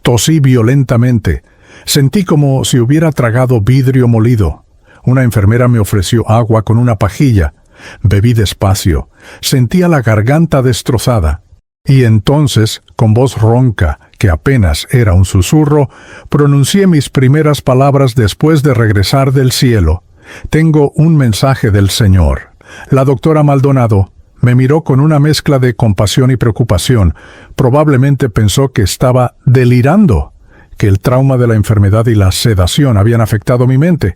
tosí violentamente. Sentí como si hubiera tragado vidrio molido. Una enfermera me ofreció agua con una pajilla. Bebí despacio. Sentía la garganta destrozada. Y entonces, con voz ronca, que apenas era un susurro, pronuncié mis primeras palabras después de regresar del cielo. Tengo un mensaje del Señor. La doctora Maldonado me miró con una mezcla de compasión y preocupación. Probablemente pensó que estaba delirando, que el trauma de la enfermedad y la sedación habían afectado mi mente,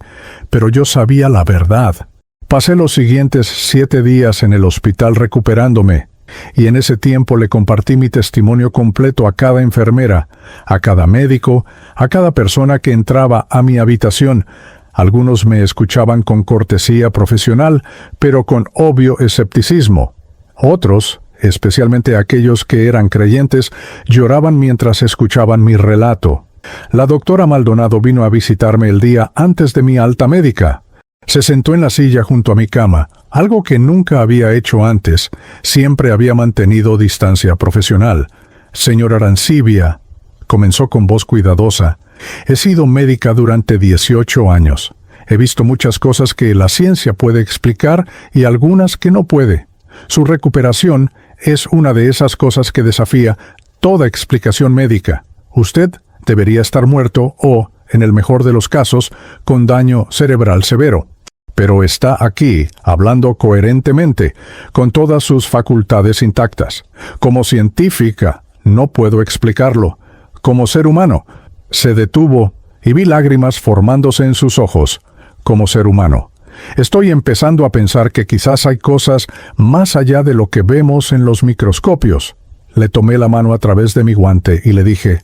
pero yo sabía la verdad. Pasé los siguientes 7 días en el hospital recuperándome, y en ese tiempo le compartí mi testimonio completo a cada enfermera, a cada médico, a cada persona que entraba a mi habitación. Algunos me escuchaban con cortesía profesional, pero con obvio escepticismo. Otros, especialmente aquellos que eran creyentes, lloraban mientras escuchaban mi relato. La doctora Maldonado vino a visitarme el día antes de mi alta médica. Se sentó en la silla junto a mi cama, algo que nunca había hecho antes. Siempre había mantenido distancia profesional. Señora Arancibia, comenzó con voz cuidadosa, he sido médica durante 18 años. He visto muchas cosas que la ciencia puede explicar y algunas que no puede. Su recuperación es una de esas cosas que desafía toda explicación médica. Usted debería estar muerto o, en el mejor de los casos, con daño cerebral severo. Pero está aquí, hablando coherentemente, con todas sus facultades intactas. Como científica, no puedo explicarlo. Como ser humano, se detuvo y vi lágrimas formándose en sus ojos. Como ser humano, estoy empezando a pensar que quizás hay cosas más allá de lo que vemos en los microscopios. Le tomé la mano a través de mi guante y le dije,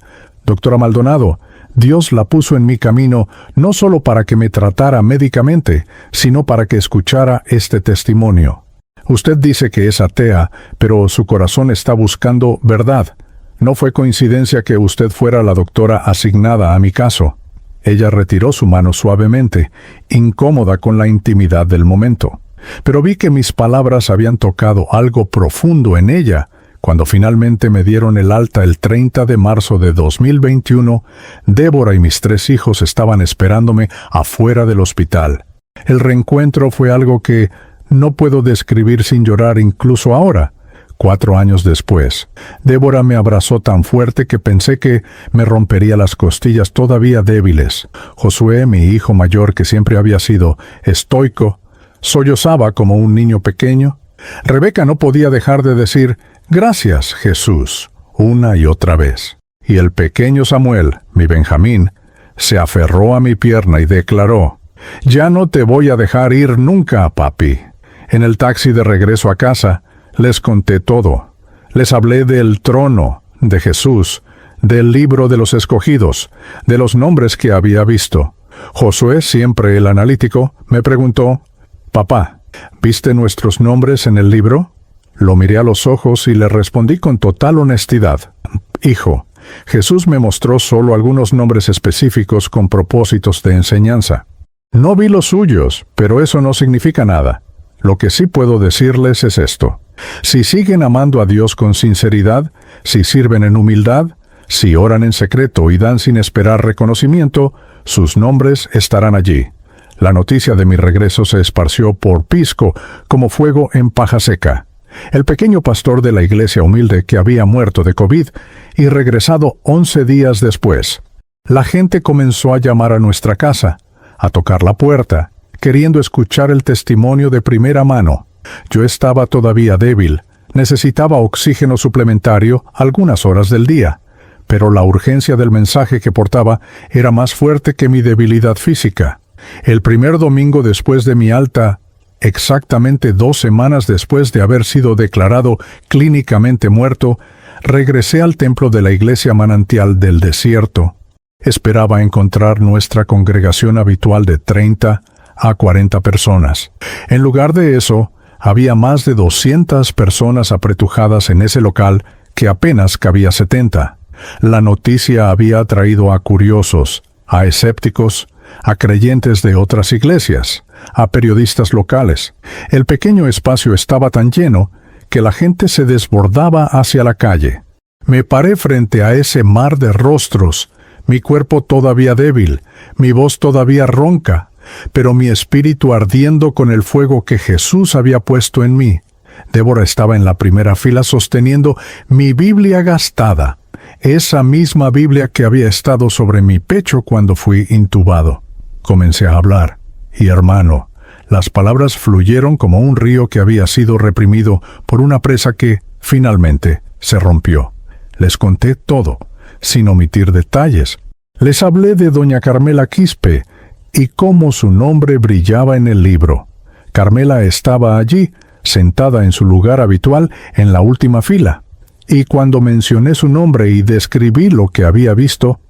doctora Maldonado, Dios la puso en mi camino no solo para que me tratara médicamente, sino para que escuchara este testimonio. Usted dice que es atea, pero su corazón está buscando verdad. No fue coincidencia que usted fuera la doctora asignada a mi caso. Ella retiró su mano suavemente, incómoda con la intimidad del momento. Pero vi que mis palabras habían tocado algo profundo en ella. Cuando finalmente me dieron el alta el 30 de marzo de 2021, Débora y mis 3 hijos estaban esperándome afuera del hospital. El reencuentro fue algo que no puedo describir sin llorar incluso ahora. 4 años después, Débora me abrazó tan fuerte que pensé que me rompería las costillas todavía débiles. Josué, mi hijo mayor, que siempre había sido estoico, sollozaba como un niño pequeño. Rebeca no podía dejar de decir, «Gracias, Jesús», una y otra vez. Y el pequeño Samuel, mi Benjamín, se aferró a mi pierna y declaró, «Ya no te voy a dejar ir nunca, papi». En el taxi de regreso a casa, les conté todo. Les hablé del trono, de Jesús, del libro de los escogidos, de los nombres que había visto. Josué, siempre el analítico, me preguntó, «Papá, ¿viste nuestros nombres en el libro?» Lo miré a los ojos y le respondí con total honestidad. «Hijo, Jesús me mostró solo algunos nombres específicos con propósitos de enseñanza. No vi los suyos, pero eso no significa nada. Lo que sí puedo decirles es esto. Si siguen amando a Dios con sinceridad, si sirven en humildad, si oran en secreto y dan sin esperar reconocimiento, sus nombres estarán allí». La noticia de mi regreso se esparció por Pisco como fuego en paja seca. El pequeño pastor de la iglesia humilde que había muerto de COVID y regresado 11 días después. La gente comenzó a llamar a nuestra casa, a tocar la puerta, queriendo escuchar el testimonio de primera mano. Yo estaba todavía débil, necesitaba oxígeno suplementario algunas horas del día, pero la urgencia del mensaje que portaba era más fuerte que mi debilidad física. El primer domingo después de mi alta, exactamente 2 semanas después de haber sido declarado clínicamente muerto, regresé al templo de la iglesia Manantial del Desierto. Esperaba encontrar nuestra congregación habitual de 30 a 40 personas. En lugar de eso, había más de 200 personas apretujadas en ese local que apenas cabía 70. La noticia había atraído a curiosos, a escépticos, a creyentes de otras iglesias, a periodistas locales. El pequeño espacio estaba tan lleno que la gente se desbordaba hacia la calle. Me paré frente a ese mar de rostros, mi cuerpo todavía débil, mi voz todavía ronca, pero mi espíritu ardiendo con el fuego que Jesús había puesto en mí. Débora estaba en la primera fila sosteniendo mi Biblia gastada, esa misma Biblia que había estado sobre mi pecho cuando fui intubado. Comencé a hablar, y hermano, las palabras fluyeron como un río que había sido reprimido por una presa que, finalmente, se rompió. Les conté todo, sin omitir detalles. Les hablé de doña Carmela Quispe y cómo su nombre brillaba en el libro. Carmela estaba allí, sentada en su lugar habitual en la última fila. Y cuando mencioné su nombre y describí lo que había visto,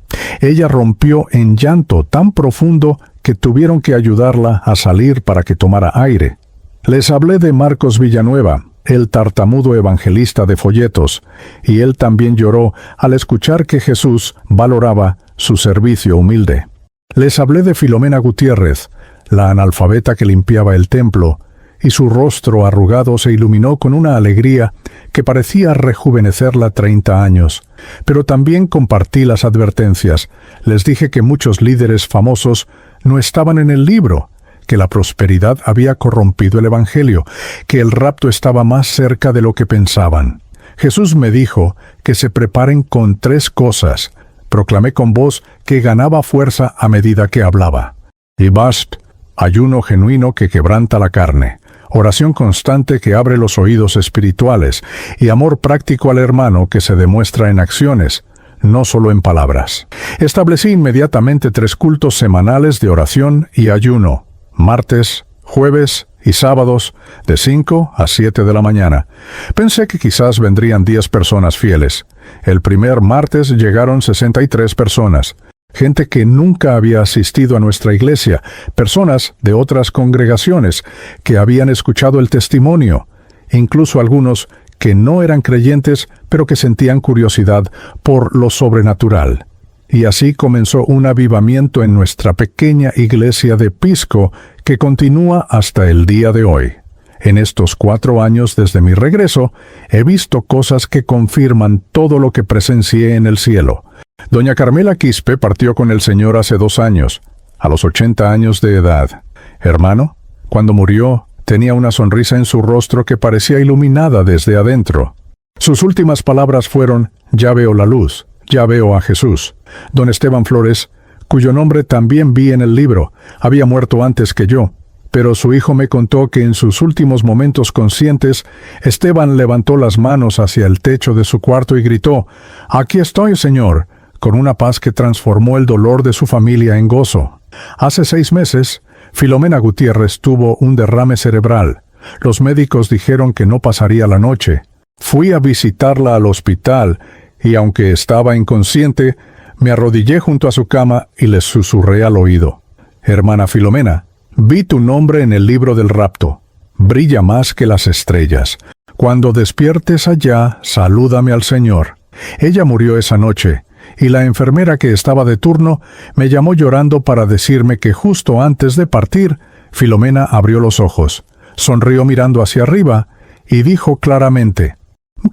ella rompió en llanto tan profundo que tuvieron que ayudarla a salir para que tomara aire. Les hablé de Marcos Villanueva, el tartamudo evangelista de folletos, y él también lloró al escuchar que Jesús valoraba su servicio humilde. Les hablé de Filomena Gutiérrez, la analfabeta que limpiaba el templo, y su rostro arrugado se iluminó con una alegría que parecía rejuvenecerla 30 años. Pero también compartí las advertencias. Les dije que muchos líderes famosos no estaban en el libro, que la prosperidad había corrompido el Evangelio, que el rapto estaba más cerca de lo que pensaban. Jesús me dijo que se preparen con 3 cosas. Proclamé con voz que ganaba fuerza a medida que hablaba. Y bast, ayuno genuino que quebranta la carne, oración constante que abre los oídos espirituales, y amor práctico al hermano que se demuestra en acciones, no solo en palabras. Establecí inmediatamente 3 cultos semanales de oración y ayuno, martes, jueves y sábados, de 5 a 7 de la mañana. Pensé que quizás vendrían 10 personas fieles. El primer martes llegaron 63 personas. Gente que nunca había asistido a nuestra iglesia, personas de otras congregaciones que habían escuchado el testimonio, incluso algunos que no eran creyentes, pero que sentían curiosidad por lo sobrenatural. Y así comenzó un avivamiento en nuestra pequeña iglesia de Pisco que continúa hasta el día de hoy. En estos 4 años desde mi regreso, he visto cosas que confirman todo lo que presencié en el cielo. Doña Carmela Quispe partió con el Señor hace 2 años, a los 80 años de edad. Hermano, cuando murió, tenía una sonrisa en su rostro que parecía iluminada desde adentro. Sus últimas palabras fueron: «Ya veo la luz, ya veo a Jesús». Don Esteban Flores, cuyo nombre también vi en el libro, había muerto antes que yo, pero su hijo me contó que en sus últimos momentos conscientes, Esteban levantó las manos hacia el techo de su cuarto y gritó: «Aquí estoy, Señor», con una paz que transformó el dolor de su familia en gozo. Hace 6 meses, Filomena Gutiérrez tuvo un derrame cerebral. Los médicos dijeron que no pasaría la noche. Fui a visitarla al hospital y, aunque estaba inconsciente, me arrodillé junto a su cama y le susurré al oído: «Hermana Filomena, vi tu nombre en el libro del rapto. Brilla más que las estrellas. Cuando despiertes allá, salúdame al Señor». Ella murió esa noche, y la enfermera que estaba de turno me llamó llorando para decirme que justo antes de partir, Filomena abrió los ojos, sonrió mirando hacia arriba y dijo claramente: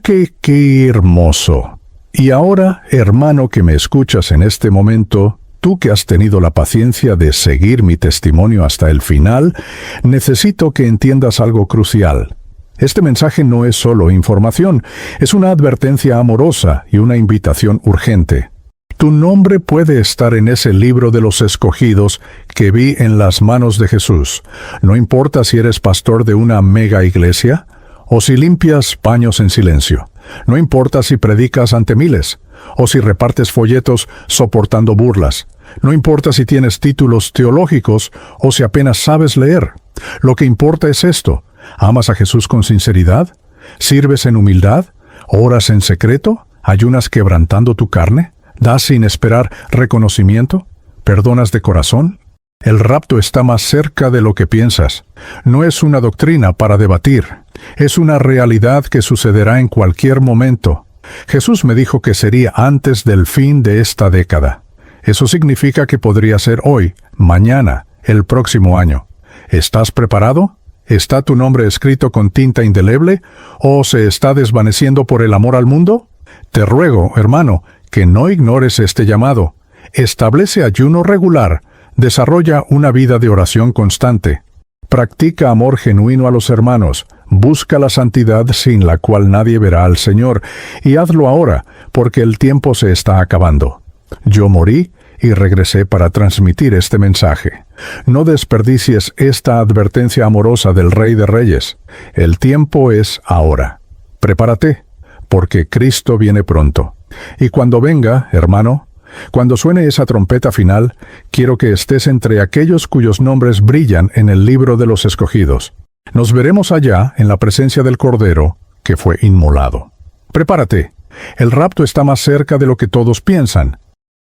¡Qué hermoso! Y ahora, hermano que me escuchas en este momento, tú que has tenido la paciencia de seguir mi testimonio hasta el final, necesito que entiendas algo crucial. Este mensaje no es solo información, es una advertencia amorosa y una invitación urgente. Tu nombre puede estar en ese libro de los escogidos que vi en las manos de Jesús. No importa si eres pastor de una mega iglesia o si limpias paños en silencio. No importa si predicas ante miles o si repartes folletos soportando burlas. No importa si tienes títulos teológicos o si apenas sabes leer. Lo que importa es esto: ¿amas a Jesús con sinceridad? ¿Sirves en humildad? ¿Oras en secreto? ¿Ayunas quebrantando tu carne? ¿Das sin esperar reconocimiento? ¿Perdonas de corazón? El rapto está más cerca de lo que piensas. No es una doctrina para debatir. Es una realidad que sucederá en cualquier momento. Jesús me dijo que sería antes del fin de esta década. Eso significa que podría ser hoy, mañana, el próximo año. ¿Estás preparado? ¿Está tu nombre escrito con tinta indeleble o se está desvaneciendo por el amor al mundo? Te ruego, hermano, que no ignores este llamado. Establece ayuno regular. Desarrolla una vida de oración constante. Practica amor genuino a los hermanos. Busca la santidad sin la cual nadie verá al Señor. Y hazlo ahora, porque el tiempo se está acabando. Yo morí y regresé para transmitir este mensaje. No desperdicies esta advertencia amorosa del Rey de Reyes. El tiempo es ahora. Prepárate, porque Cristo viene pronto. Y cuando venga, hermano, cuando suene esa trompeta final, quiero que estés entre aquellos cuyos nombres brillan en el libro de los escogidos. Nos veremos allá en la presencia del Cordero, que fue inmolado. Prepárate. El rapto está más cerca de lo que todos piensan.